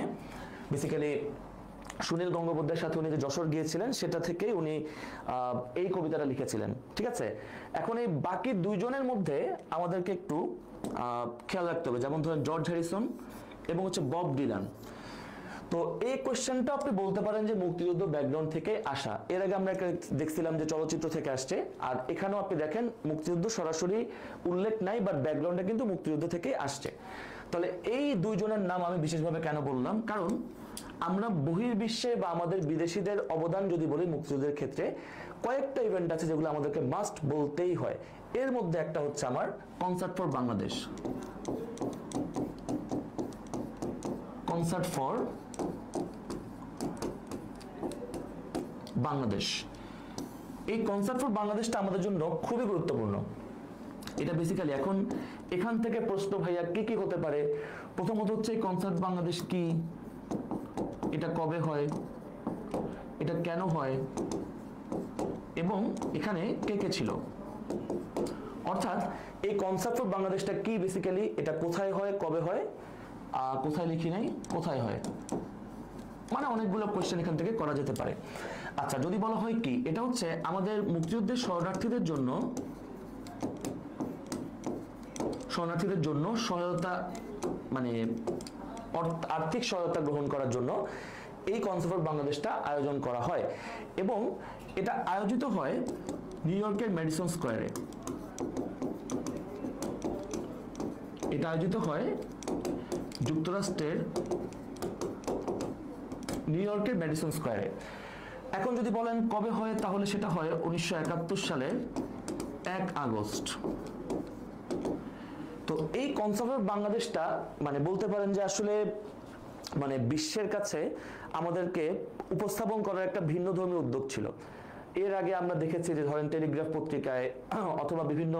বেসিক্যালি সুনীল গঙ্গোপাধ্যায়ের সাথে উনি যে যশোর গিয়েছিলেন সেটা থেকেই উনি এই কবিতাটা লিখেছিলেন। ঠিক আছে, এখন এই বাকি 2 জনের মধ্যে আমাদেরকে একটু খেয়াল রাখতে হবে, যেমন ধরেন জর্জ হ্যারিসন এবং হচ্ছে বব ডিলান। তো এই কোশ্চেনটা আপনি বলতে পারেন যে মুক্তিযুদ্ধ ব্যাকগ্রাউন্ড থেকে আসা। এর আগে আমরা দেখছিলাম যে চলচ্চিত্র থেকে আসছে, আর এখানেও আপনি দেখেন মুক্তিযুদ্ধ সরাসরি উল্লেখ নাই, বাট ব্যাকগ্রাউন্ডে কিন্তু মুক্তিযুদ্ধ থেকেই আসছে। তাহলে এই 2 জনের নাম আমি বিশেষভাবে কেন বললাম, কারণ আমরা বহির্বিশ্বে বা আমাদের বিদেশিদের অবদান যদি বলি মুক্তিযুদ্ধের ক্ষেত্রে, কয়েকটা ইভেন্ট আছে যেগুলো আমাদেরকে মাস্ট বলতেই হয়। এর মধ্যে একটা হচ্ছে আমার concert for Bangladesh, concert for Bangladesh. এই কনসার্ট ফর বাংলাদেশটা আমাদের জন্য খুবই গুরুত্বপূর্ণ। এটা বেসিক্যালি এখন এখান থেকে প্রশ্ন ভাইয়া কি কি হতে পারে। প্রথমত হচ্ছে কনসার্ট বাংলাদেশ কি, এটা কবে হয়, এটা কেন হয়, এবং এখানে কে কে ছিল। অর্থাৎ এই কনসার্ট ফর বাংলাদেশটা কি, বেসিক্যালি এটা কোথায় হয়, কবে হয়, কোথায় লিখি নাই, কোথায় হয়, মানে অনেকগুলো কোশ্চেন এখান থেকে করা যেতে পারে। আচ্ছা, যদি বলা হয় কি, এটা হচ্ছে আমাদের মুক্তিযুদ্ধের শরণার্থীদের জন্য সহায়তা, মানে আর্থিক সহায়তা গ্রহণ করার জন্য এই কনসার্ট ফর বাংলাদেশটা আয়োজন করা হয়, এবং এটা আয়োজিত হয় নিউ ইয়র্কের ম্যাডিসন স্কয়ারে। এটা আয়োজিত হয় যুক্তরাষ্ট্রের নিউ ইয়র্কের ম্যাডিসন স্কয়ারে। এখন যদি বলেন কবে হয়, তাহলে সেটা হয় 1971 সালের 1 আগস্ট। এই কনসার্ট অফ বাংলাদেশটা মানে বলতে পারেন যে আসলে মানে বিশ্বের কাছে আমাদেরকে উপস্থাপন করার একটা ভিন্ন ধর্মী উদ্যোগ ছিল। এর আগে আমরা দেখেছি যে ধরেন টেলিগ্রাফ পত্রিকায় অথবা বিভিন্ন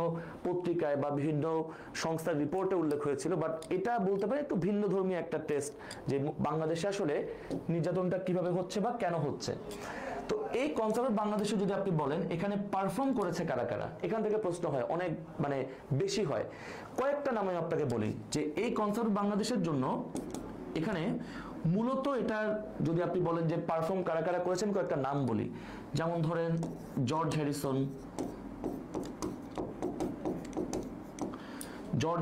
পত্রিকায় বা বিভিন্ন সংস্থার রিপোর্টে উল্লেখ হয়েছিল, বাট এটা বলতে পারে একটু ভিন্ন ধর্মী একটা টেস্ট যে বাংলাদেশে আসলে নির্যাতনটা কিভাবে হচ্ছে বা কেন হচ্ছে। তো এই কনসার্ট বাংলাদেশে যদি আপনি বলেন এখানে পারফর্ম করেছে কারা কারা, এখান থেকে প্রশ্ন হয় অনেক মানে বেশি হয়। কয়েকটা নামে আপনাকে বলি যে এই কনসার্ট বাংলাদেশের জন্য এখানে মূলত এটা যদি আপনি বলেন যে পারফর্ম কারা কারা করেছেন কয়েকটা নাম বলি, যেমন ধরেন জর্জ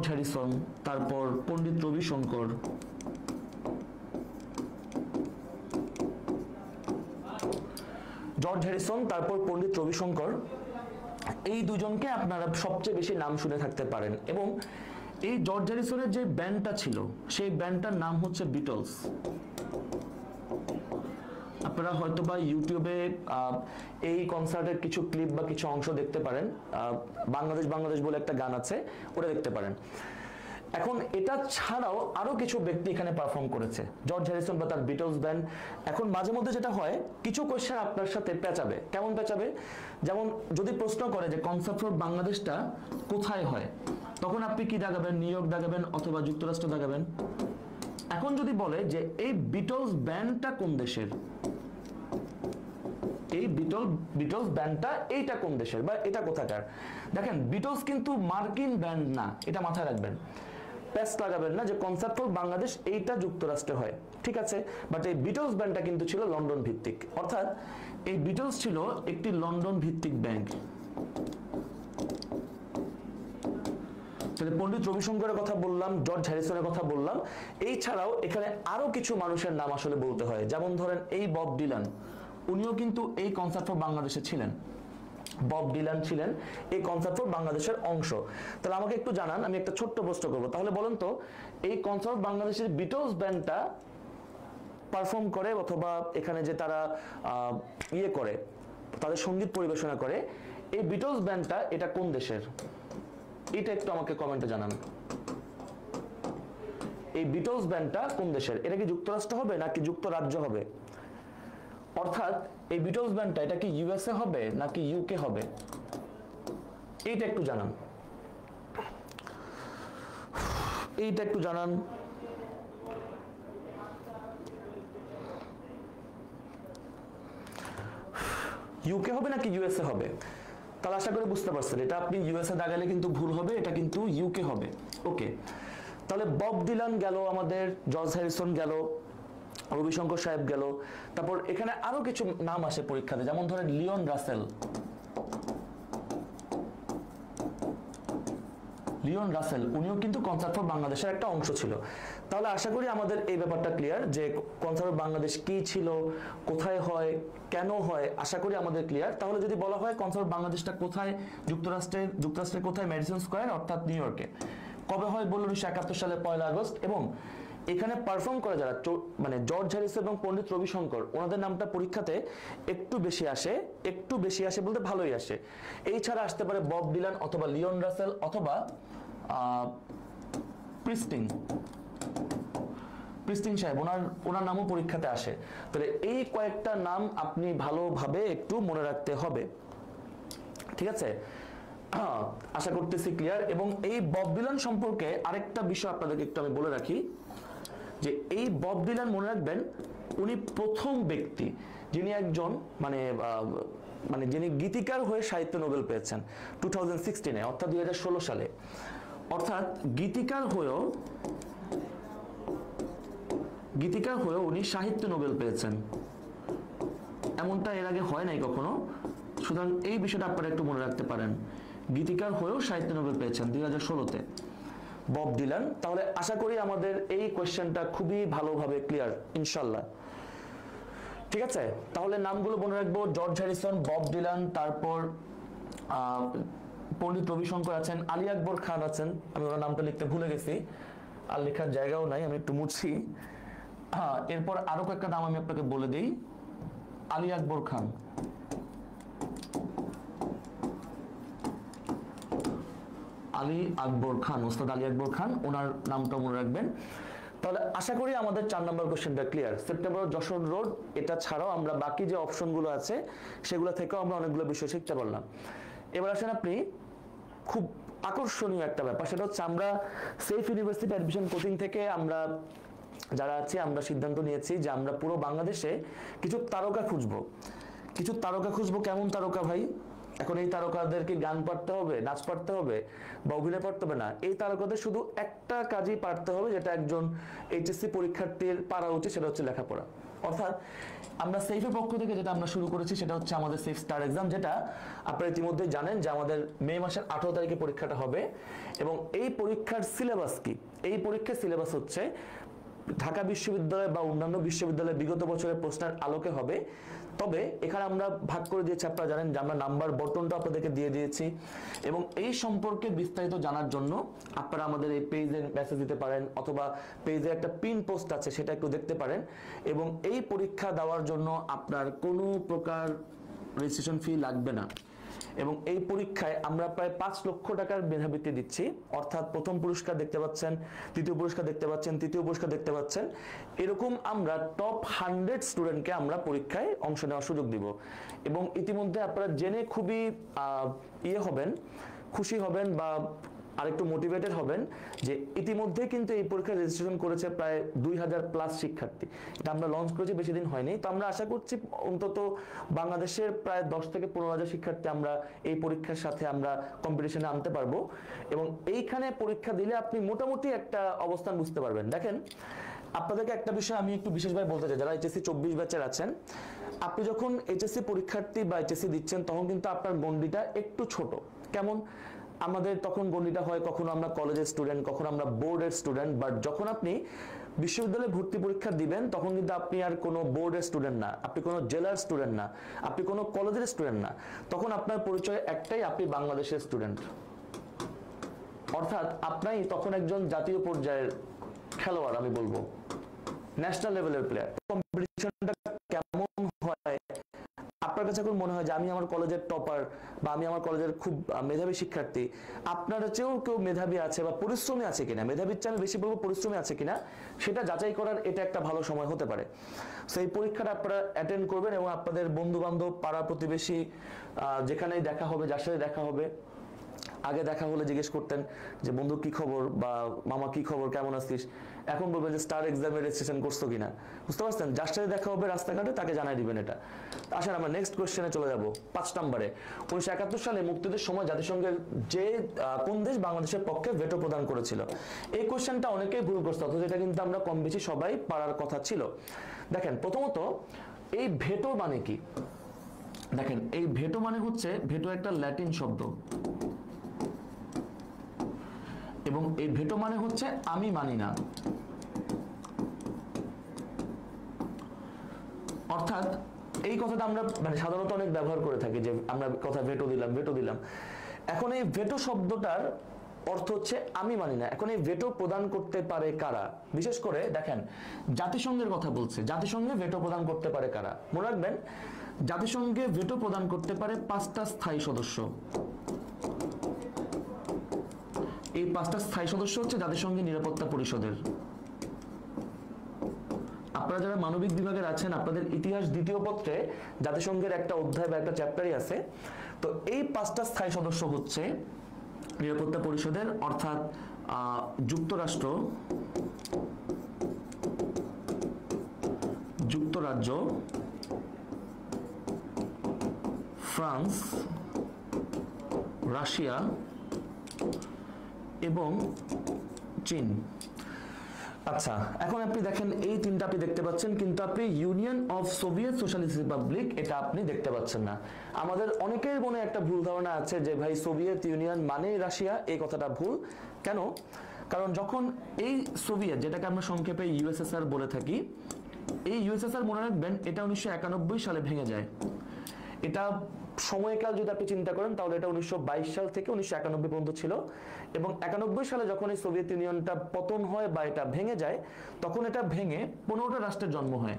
হ্যারিসন, তারপর পণ্ডিত রবিশঙ্কর, তারপর পণ্ডিত রবিশঙ্কর, এই দুজনকে আপনারা সবচেয়ে বেশি নাম শুনে থাকতে পারেন। এবং এই জর্জ হ্যারিসনের যে ব্যান্ডটা ছিল সেই ব্যান্ডটার নাম হচ্ছে বিটলস। আপনারা হয়তো বা ইউটিউবে এই কনসার্টের কিছু ক্লিপ বা কিছু অংশ দেখতে পারেন, বাংলাদেশ বলে একটা গান আছে, ওটা দেখতে পারেন। এখন এটা ছাড়াও আরো কিছু ব্যক্তি এখানে পারফর্ম করেছে, জর্জ হ্যারিসন বা তার বিটলস ব্যান্ড। এখন মাঝে মধ্যে যেটা হয় কিছু কোয়েশ্চেন আপনার সাথে পেঁচাবে। কেমন পেঁচাবে? যেমন যদি প্রশ্ন করে যে কনসার্ট ফর বাংলাদেশটা কোথায় হয়, তখন আপনি কি দাগাবেন? নিউ ইয়র্ক দাগাবেন অথবা যুক্তরাষ্ট্র দাগাবেন। এখন যদি বলে যে এই বিটলস ব্যান্ডটা কোন দেশের, এই বিটলস ব্যান্ডটা এইটা কোন দেশের বা এটা কোথাকার, দেখেন বিটলস কিন্তু মার্কিন ব্যান্ড না, এটা মাথায় রাখবেন। প্যাচ লাগাবেন না যে কনসার্ট ফর বাংলাদেশ এইটা যুক্তরাষ্ট্রে হয়, ঠিক আছে, বাট এই বিটলস ব্যান্ডটা কিন্তু ছিল লন্ডন ভিত্তিক, অর্থাৎ এই বিটলস ছিল একটি লন্ডন ভিত্তিক ব্যান্ড। পণ্ডিত রবিশঙ্করের কথা বললাম, জর্জ হ্যারিসনের কথা বললাম, এই ছাড়াও এখানে আরো কিছু মানুষের নাম আসলে বলতে হয়। যেমন ধরেন এই বব ডিলান, উনিও কিন্তু এই কনসার্ট ফর বাংলাদেশে ছিলেন। বব ডিলান ছিলেন এই কনসার্ট ফর বাংলাদেশের অংশ। তাহলে আমাকে একটু জানান, আমি একটা ছোট্ট প্রশ্ন করবো, তাহলে বলেন তো এই কনসার্ট বাংলাদেশের বিটলস ব্যান্ডটা পারফর্ম করে অথবা এখানে যে তারা ইয়ে করে তাদের সঙ্গীত পরিবেশনা করে, এই বিটলস ব্যান্ডটা এটা কোন দেশের? এটা একটু আমাকে কমেন্টে জানান। এই বিটলস ব্যান্ডটা কোন দেশের? এটা কি যুক্তরাষ্ট্র হবে নাকি যুক্তরাজ্য হবে? অর্থাৎ এই বিটলস ব্যান্ডটা এটা কি ইউএসএ হবে নাকি ইউকে হবে? এইটা একটু জানান, এইটা একটু জানান। ইউকে হবে নাকি ইউএসএ হবে? তাহলে আশা করি বুঝতে পারছেন, এটা আপনি ইউএসএ দাগালে কিন্তু ভুল হবে, এটা কিন্তু ইউকে হবে। ওকে, তাহলে বব ডিলান গেল, আমাদের জর্জ হ্যারিসন গেল, রবিশঙ্কর সাহেব গেল, তারপর এখানে আরো কিছু নাম আসে পরীক্ষাতে, যেমন ধরেন লিওন রাসেল, উনিও কিন্তু কনসার্ট ফর বাংলাদেশের একটা অংশ ছিল। তাহলে আশা করি আমাদের এই ব্যাপারটা ক্লিয়ার যে কনসার্ট ফর বাংলাদেশ কি ছিল, কোথায় হয়, কেন হয়, আশা করি আমাদের ক্লিয়ার। তাহলে যদি বলা হয় কনসার্ট বাংলাদেশটা কোথায়, যুক্তরাষ্ট্রের কোথায়? ম্যাডিসন স্কয়ার অর্থাৎ নিউ ইয়র্কে। কবে হয় বলল? 1971 সালে 1 আগস্ট। এবং এখানে পারফর্ম করে যারা মানে জর্জ হ্যারিসন এবং পণ্ডিত রবিশঙ্কর, ওনাদের নামটা পরীক্ষাতে একটু বেশি আসে বলতে ভালোই আসে। এই ছাড়া আসতে পারে বব ডিলান অথবা লিওন রাসেল অথবা প্রিস্টিন সাহেব, ওনার নামও পরীক্ষাতে আসে। তাহলে এই কয়েকটা নাম আপনি ভালোভাবে একটু মনে রাখতে হবে, ঠিক আছে? আশা করতেছি ক্লিয়ার। এবং এই বব ডিলান সম্পর্কে আরেকটা বিষয় আপনাদেরকে একটু আমি বলে রাখি যে এই বব ডিলান মনে রাখবেন, উনি প্রথম ব্যক্তি যিনি একজন মানে যিনি গীতিকার হয়ে সাহিত্য নোবেল পেয়েছেন 2016-এ, অর্থাৎ 2016 সালে। অর্থাৎ গীতিকার হয়েও উনি সাহিত্য নোবেল পেয়েছেন, এমনটা এর আগে হয় নাই কখনো। সুতরাং এই বিষয়টা আপনারা একটু মনে রাখতে পারেন, গীতিকার হয়েও সাহিত্য নোবেল পেয়েছেন 2016-তে বব ডিলান। তাহলে আশা করি আমাদের এই কোয়েশ্চেনটা খুবই ভালোভাবে ক্লিয়ার ইনশাল্লাহ, ঠিক আছে? তাহলে নামগুলো মনে রাখবো, জর্জ হ্যারিসন, বব ডিলান, তারপর পণ্ডিত রবিশঙ্কর আছেন, আলী আকবর খান আছেন, আমি ওনার নামটা লিখতে ভুলে গেছি, আর লেখার জায়গাও নাই, আমি একটু মুছছি। এরপর আরো কয়েকটা নাম আমি আপনাকে বলে দিই। আলী আকবর আলী আকবর খান, ওস্তাদ আলী আকবর খান, ওনার নামটা মনে রাখবেন। তাহলে আশা করি আমাদের 4 নম্বর কোশ্চেনটা ক্লিয়ার। সেপ্টেম্বর যশোর রোড, এটা ছাড়াও আমরা বাকি যে অপশনগুলো আছে সেগুলো থেকেও আমরা অনেকগুলো বিষয় শিখতে পারলাম। এবার আসেন আপনি খুব আকর্ষণীয় একটা ব্যাপার, সেটা হচ্ছে আমরা সেফ ইউনিভার্সিটি অ্যাডমিশন কোচিং থেকে আমরা যারা আছি আমরা সিদ্ধান্ত নিয়েছি যে আমরা পুরো বাংলাদেশে কিছু তারকা খুঁজবো। কেমন তারকা ভাই? এখন এই তারকাদেরকে গান পারতে হবে, নাচ পারতে হবে বা অভিনয় পারতে হবে না। এই তারকাদের শুধু একটা কাজই পারতে হবে, যেটা একজন এইচএসসি পরীক্ষার্থীর পারা উচিত, সেটা হচ্ছে লেখাপড়া। অর্থাৎ আমরা সেফের পক্ষ থেকে যেটা আমরা শুরু করেছি সেটা হচ্ছে আমাদের সেফ স্টার এক্সাম, যেটা আপনারা ইতিমধ্যেই জানেন যে আমাদের মে মাসের 18 তারিখে পরীক্ষাটা হবে। এবং এই পরীক্ষার সিলেবাস কি? এই পরীক্ষার সিলেবাস হচ্ছে ঢাকা বিশ্ববিদ্যালয় বা অন্যান্য বিশ্ববিদ্যালয়ের বিগত বছরের প্রশ্নের আলোকে হবে। তবে এখানে আমরা ভাগ করে দিয়েছি, আপনারা জানেন যে আমরা নাম্বার বটনটা আপনাদেরকে দিয়ে দিয়েছি। এবং এই সম্পর্কে বিস্তারিত জানার জন্য আপনারা আমাদের এই পেজে মেসেজ দিতে পারেন, অথবা পেজে একটা পিন পোস্ট আছে সেটা একটু দেখতে পারেন। এবং এই পরীক্ষা দেওয়ার জন্য আপনার কোনো প্রকার রেজিস্ট্রেশন ফি লাগবে না। এবং এই পরীক্ষায় আমরা প্রায় 5 লক্ষ টাকার মেধাবৃত্তি দিচ্ছি। অর্থাৎ প্রথম পুরস্কার দেখতে পাচ্ছেন, দ্বিতীয় পুরস্কার দেখতে পাচ্ছেন, তৃতীয় পুরস্কার দেখতে পাচ্ছেন। এরকম আমরা টপ 100 স্টুডেন্টকে আমরা পরীক্ষায় অংশ নেওয়ার সুযোগ দিব। এবং ইতিমধ্যে আপনারা জেনে খুবই খুশি হবেন বা আরেকটু মোটিভেটেড হবেন যে ইতিমধ্যে কিন্তু এই পরীক্ষার রেজিস্ট্রেশন করেছে প্রায় 2000+ শিক্ষার্থী। এটা আমরা লঞ্চ করেছি বেশি দিন হয়নি। তো আমরা আশা করছি অন্তত বাংলাদেশের প্রায় 10 থেকে 15,000 শিক্ষার্থী আমরা এই পরীক্ষার সাথে আমরা কম্পিটিশনে আনতে পারবো। এবং এইখানে পরীক্ষা দিলে আপনি মোটামুটি একটা অবস্থান বুঝতে পারবেন। দেখেন, আপনাদেরকে একটা বিষয় আমি একটু বিশেষভাবে বলতে চাই, যারা এইচএসসি 24 ব্যাচের আছেন, আপনি যখন এইচএসসি পরীক্ষার্থী বা এইচএসসি দিচ্ছেন তখন কিন্তু আপনার গণ্ডিটা একটু ছোট। কেমন? আমাদের তখন গণ্ডিটা হয় কখনো আমরা কলেজের স্টুডেন্ট, কখনো আমরা বোর্ডের স্টুডেন্ট। বাট যখন আপনি বিশ্ববিদ্যালয়ে ভর্তি পরীক্ষা দিবেন তখন কিন্তু আপনি আর কোনো বোর্ডের স্টুডেন্ট না, আপনি কোনো জেলার স্টুডেন্ট না, আপনি কোনো কলেজের স্টুডেন্ট না। তখন আপনার পরিচয় একটাই, আপনি বাংলাদেশের স্টুডেন্ট। অর্থাৎ আপনি তখন একজন জাতীয় পর্যায়ের খেলোয়াড়, আমি বলবো ন্যাশনাল লেভেলের প্লেয়ার। কম্পিটিশনটা কেমন হয় আপনার কাছে এখন মনে হয় যে আমি আমার কলেজের টপার বা আমি আমার কলেজের খুব মেধাবী শিক্ষার্থী, আপনার চেয়েও কেউ মেধাবী আছে বা পরিশ্রমী আছে কিনা, মেধাবীর চেয়ে আমি বেশি বলবো পরিশ্রমী আছে কিনা, সেটা যাচাই করার এটা একটা ভালো সময় হতে পারে। সেই পরীক্ষাটা আপনারা অ্যাটেন্ড করবেন এবং আপনাদের বন্ধু বান্ধব, পাড়া প্রতিবেশী, যেখানেই দেখা হবে, যার সাথে দেখা হবে, আগে দেখা হলে জিজ্ঞেস করতেন যে বন্ধু কি খবর বা মামা কি খবর, কেমন আছিস। এখন বলবেন যে স্টার এক্সামে রেজিস্ট্রেশন করছো কিনা। বুঝতে পারছেন? যার সাথে দেখা হবে রাস্তাঘাটে তাকে জানাই দিবেন এটা। আসেন আমরা নেক্সট কোশ্চেনে চলে যাব। 5 নম্বরে 1971 সালে মুক্তিযুদ্ধের সময় জাতিসংঘের যে কোন দেশ বাংলাদেশের পক্ষে ভেটো প্রদান করেছিল? এই কোশ্চেনটা অনেকেই ভুল করছে, অথচ এটা কিন্তু আমরা কম বেশি সবাই পারার কথা ছিল। দেখেন, প্রথমত এই ভেটো মানে কি? দেখেন, এই ভেটো মানে হচ্ছে, ভেটো একটা ল্যাটিন শব্দ এবং এই ভেটো মানে হচ্ছে আমি মানি না। অর্থাৎ এই কথাটা আমরা মানে সাধারণত অনেক ব্যবহার করে থাকি যে আমরা কথা ভেটো দিলাম। এখন এই ভেটো শব্দটার অর্থ হচ্ছে আমি মানি না। এখন এই ভেটো প্রদান করতে পারে কারা? বিশেষ করে দেখেন, জাতিসংঘের কথা বলছে, জাতিসংঘে ভেটো প্রদান করতে পারে কারা? মনে রাখবেন, জাতিসংঘে ভেটো প্রদান করতে পারে 5টা স্থায়ী সদস্য। এই 5টা স্থায়ী সদস্য হচ্ছে জাতিসংঘের নিরাপত্তা পরিষদের। আপনারা যারা মানবিক বিভাগের আছেন, আপনাদের ইতিহাস 2য় পত্রে জাতিসংঘের একটা অধ্যায় বা একটা চ্যাপ্টারই আছে। তো এই 5টা স্থায়ী সদস্য হচ্ছে নিরাপত্তা পরিষদের, অর্থাৎ যুক্তরাষ্ট্র, যুক্তরাজ্য, ফ্রান্স, রাশিয়া এবং চীন। আচ্ছা, এখন আপনি দেখেন এই তিনটা আপনি দেখতে পাচ্ছেন, কিন্তু আপনি union of Soviet socialist Republic এটা আপনি দেখতে পাচ্ছেন না। আমাদের অনেকের মনে একটা ভুল ধারণা আছে যে ভাই সোভিয়েত ইউনিয়ন মানেই রাশিয়া। এই কথাটা ভুল। কেন? কারণ যখন এই সোভিয়েত, যেটাকে আমরা সংক্ষেপে ইউএসএসআর বলে থাকি, এই ইউএসএসআর মনে রাখবেন এটা 1991 সালে ভেঙে যায়। এটা সময়কাল যদি আপনি চিন্তা করেন তাহলে এটা 1922 সাল থেকে 1991 পর্যন্ত ছিল। এবং 91 সালে যখন এই সোভিয়েত ইউনিয়নটা পতন হয় বা এটা ভেঙে যায়, তখন এটা ভেঙে 15টা রাষ্ট্রের জন্ম হয়।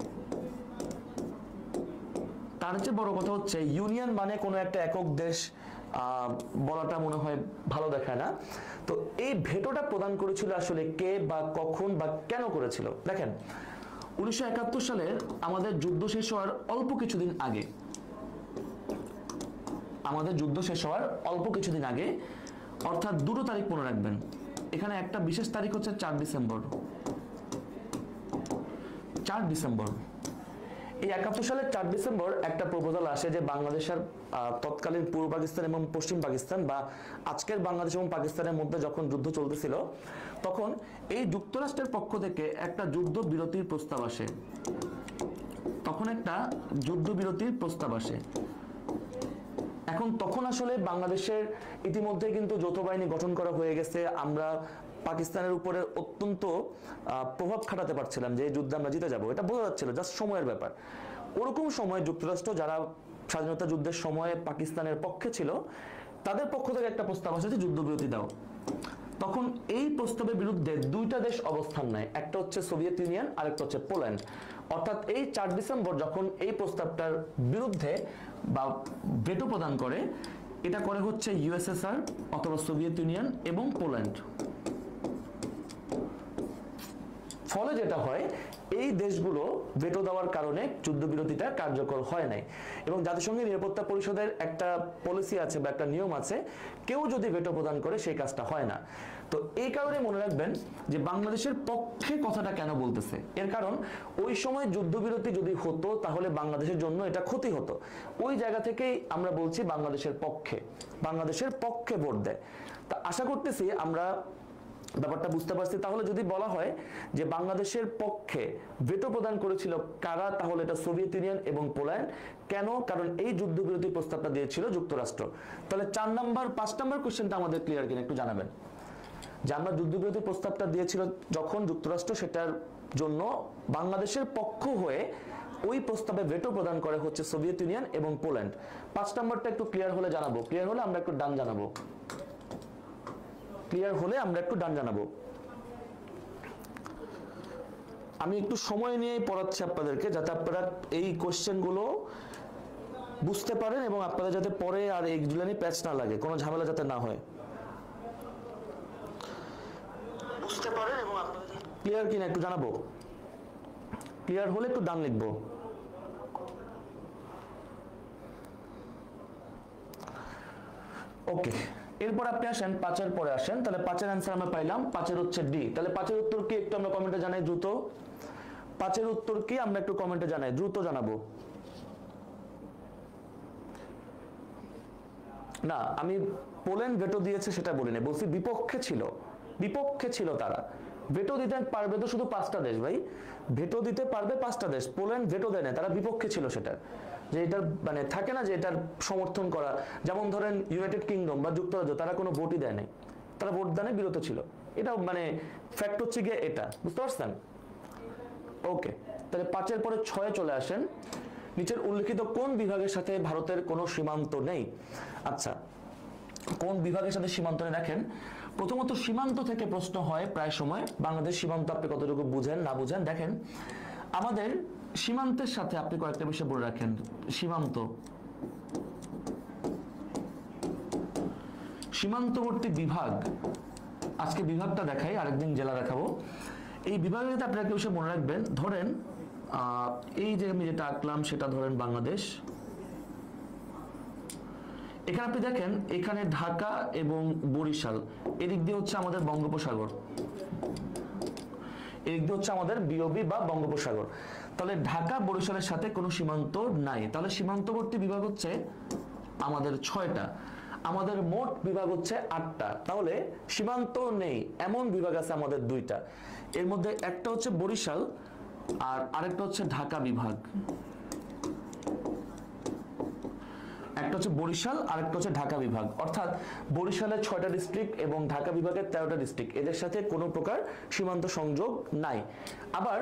তার চেয়ে বড় কথা হচ্ছে ইউনিয়ন মানে কোনো একটা একক দেশ বলাটা মনে হয় ভালো দেখায় না। তো এই ভেটোটা প্রদান করেছিল আসলে কে বা কখন বা কেন করেছিল? দেখেন 1971 সালের আমাদের যুদ্ধ শেষ হওয়ার অল্প কিছুদিন আগে, অর্থাৎ দুটো তারিখ মনে রাখবেন, এখানে একটা বিশেষ তারিখ হচ্ছে 4 ডিসেম্বর। এই 71 সালের 4 ডিসেম্বর একটা প্রপোজাল আসে যে বাংলাদেশের তৎকালীন পূর্ব পাকিস্তান এবং পশ্চিম পাকিস্তান বা আজকের বাংলাদেশ এবং পাকিস্তানের মধ্যে যখন যুদ্ধ চলতেছিল, তখন এই যুক্তরাষ্ট্রের পক্ষ থেকে একটা যুদ্ধ বিরতির প্রস্তাব আসে। এখন তখন আসলে বাংলাদেশের ইতিমধ্যে কিন্তু যৌথ বাহিনী গঠন করা হয়ে গেছে, আমরা পাকিস্তানের উপরে অত্যন্ত প্রভাব খাটাতে পারছিলাম যে এই যুদ্ধে আমরা জিতে যাব, এটা বোঝা যাচ্ছিল, জাস্ট সময়ের ব্যাপার। ওরকম সময় যুক্তরাষ্ট্র, যারা স্বাধীনতা যুদ্ধের সময়ে পাকিস্তানের পক্ষে ছিল, তাদের পক্ষ থেকে একটা প্রস্তাব আসে যে যুদ্ধবিরতি দাও। তখন এই প্রস্তাবের বিরুদ্ধে দুইটা দেশ অবস্থান নেয়, একটা হচ্ছে সোভিয়েত ইউনিয়ন আর একটা হচ্ছে পোল্যান্ড। অর্থাৎ এই 4 ডিসেম্বর যখন এই প্রস্তাবটার বিরুদ্ধে বা ভেটো প্রদান করে, এটা করে হচ্ছে ইউএসএসআর অথবা সোভিয়েত ইউনিয়ন এবং পোল্যান্ড। ফলে যেটা হয়, এই দেশগুলো ভেটো দেওয়ার কারণে যুদ্ধবিরতিটা কার্যকর হয় নাই। এবং জাতিসংঘের নিরাপত্তা পরিষদের একটা পলিসি আছে বা একটা নিয়ম আছে, কেউ যদি ভেটো প্রদান করে সেই কাজটা হয় না। তো এই কারণে মনে রাখবেন যে বাংলাদেশের পক্ষে কথাটা কেন বলতেছে, এর কারণ ওই সময় যুদ্ধবিরতি যদি হতো তাহলে বাংলাদেশের জন্য এটা ক্ষতি হতো। ওই জায়গা থেকেই আমরা বলছি বাংলাদেশের পক্ষে ভোট দেয়। তা আশা করতেছি আমরা ব্যাপারটা বুঝতে পারছি। তাহলে যদি বলা হয় যে বাংলাদেশের পক্ষে ভেটো প্রদান করেছিল কারা, তাহলে এটা সোভিয়েত ইউনিয়ন এবং পোল্যান্ড। কেন? কারণ এই যুদ্ধবিরতি প্রস্তাবটা দিয়েছিল যুক্তরাষ্ট্র। তাহলে 4 নাম্বার 5 নাম্বার কোশ্চেনটা আমাদের ক্লিয়ার কিনা একটু জানাবেন, যে আমরা যুদ্ধবিরতি প্রস্তাবটা দিয়েছিল যখন যুক্তরাষ্ট্র, সেটার জন্য বাংলাদেশের পক্ষ হয়ে ওই প্রস্তাবে ভেটো প্রদান করে হচ্ছে সোভিয়েত ইউনিয়ন এবং পোল্যান্ড। 5 নাম্বারটা একটু ক্লিয়ার হলে জানাবো, ক্লিয়ার হলে আমরা একটু ডান জানাবো। আমি একটু সময় নিয়েই পড়াচ্ছি আপনাদেরকে, যাতে আপনারা এই কোশ্চেনগুলো বুঝতে পারেন এবং আপনাদের যাতে পরে আর এইগুলো নিয়ে প্যাচ না লাগে, কোনো ঝামেলা যাতে না হয়। বুঝতে পারেন এবং আপনাদের ক্লিয়ার কিনা একটু জানাবো, ক্লিয়ার হলে একটু ডান লিখবো। ওকে, এরপর আপনি আসেন 5-এর পরে আসেন। তাহলে 5-এর অ্যান্সার আমরা পাইলাম, 5-এর হচ্ছে ডি। তাহলে 5-এর উত্তর কি একটু আমরা কমেন্টে জানাই দ্রুত। 5-এর উত্তর কি আমরা একটু কমেন্টে জানাই, দ্রুত জানাবো। না, আমি পোল্যান্ড ভেটো দিয়েছে সেটা বলিনি, বলছি বিপক্ষে ছিল তারা। ভেটো দিতে পারবে তো শুধু 5টা দেশ ভাই, ভেটো দিতে পারবে 5টা দেশ। পোল্যান্ড ভেটো দেয় না, তারা বিপক্ষে ছিল সেটা, যে এটার মানে থাকে না যে এটার সমর্থন করা। যেমন ধরেন ইউনাইটেড কিংডম বা যুক্তরাজ্য, তারা কোনো ভোটই দেয় নাই, তারা ভোট দানে বিরত ছিল। এটা মানে ফ্যাক্ট হচ্ছে গিয়ে এটা, বুঝতে পারছেন? ওকে, তাহলে 5-এর পরে 6-এ চলে আসেন। নিচের উল্লেখিত কোন বিভাগের সাথে ভারতের কোনো সীমান্ত নেই? আচ্ছা, কোন বিভাগের সাথে সীমান্ত নেই? দেখেন, প্রথমত সীমান্ত থেকে প্রশ্ন হয় প্রায় সময়। বাংলাদেশ সীমান্ত আপনি কতটুকু বুঝেন না বুঝেন। দেখেন, আমাদের সীমান্তের সাথে আপনি কয়েকটা বিষয় বলে রাখেন। সীমান্তবর্তী বিভাগ, আজকে বিভাগটা দেখাই, আরেকদিন জেলা দেখাবো। এই বিভাগের সাথে আপনি একটা বিষয় মনে রাখবেন। ধরেন এই যে আমি যেটা আঁকলাম সেটা ধরেন বাংলাদেশ। এখানে আপনি দেখেন, এখানে ঢাকা এবং বরিশাল, এদিক দিয়ে হচ্ছে আমাদের বঙ্গোপসাগর, এদিক দিয়ে হচ্ছে আমাদের বিওবি বা বঙ্গোপসাগর। তাহলে ঢাকা বরিশালের সাথে কোনো সীমান্ত নাই। তাহলে সীমান্তবর্তী বিভাগ হচ্ছে আমাদের 6টা, আমাদের মোট বিভাগ হচ্ছে 8টা। তাহলে সীমান্ত নেই এমন বিভাগ আছে আমাদের 2টা। এর মধ্যে একটা হচ্ছে বরিশাল আর আরেকটা হচ্ছে ঢাকা বিভাগ। একটা হচ্ছে বরিশাল আর একটা হচ্ছে ঢাকা বিভাগ। অর্থাৎ বরিশালের 6টা ডিস্ট্রিক্ট এবং ঢাকা বিভাগের 13টা ডিস্ট্রিক্ট, এদের সাথে কোনো প্রকার সীমান্ত সংযোগ নাই। আবার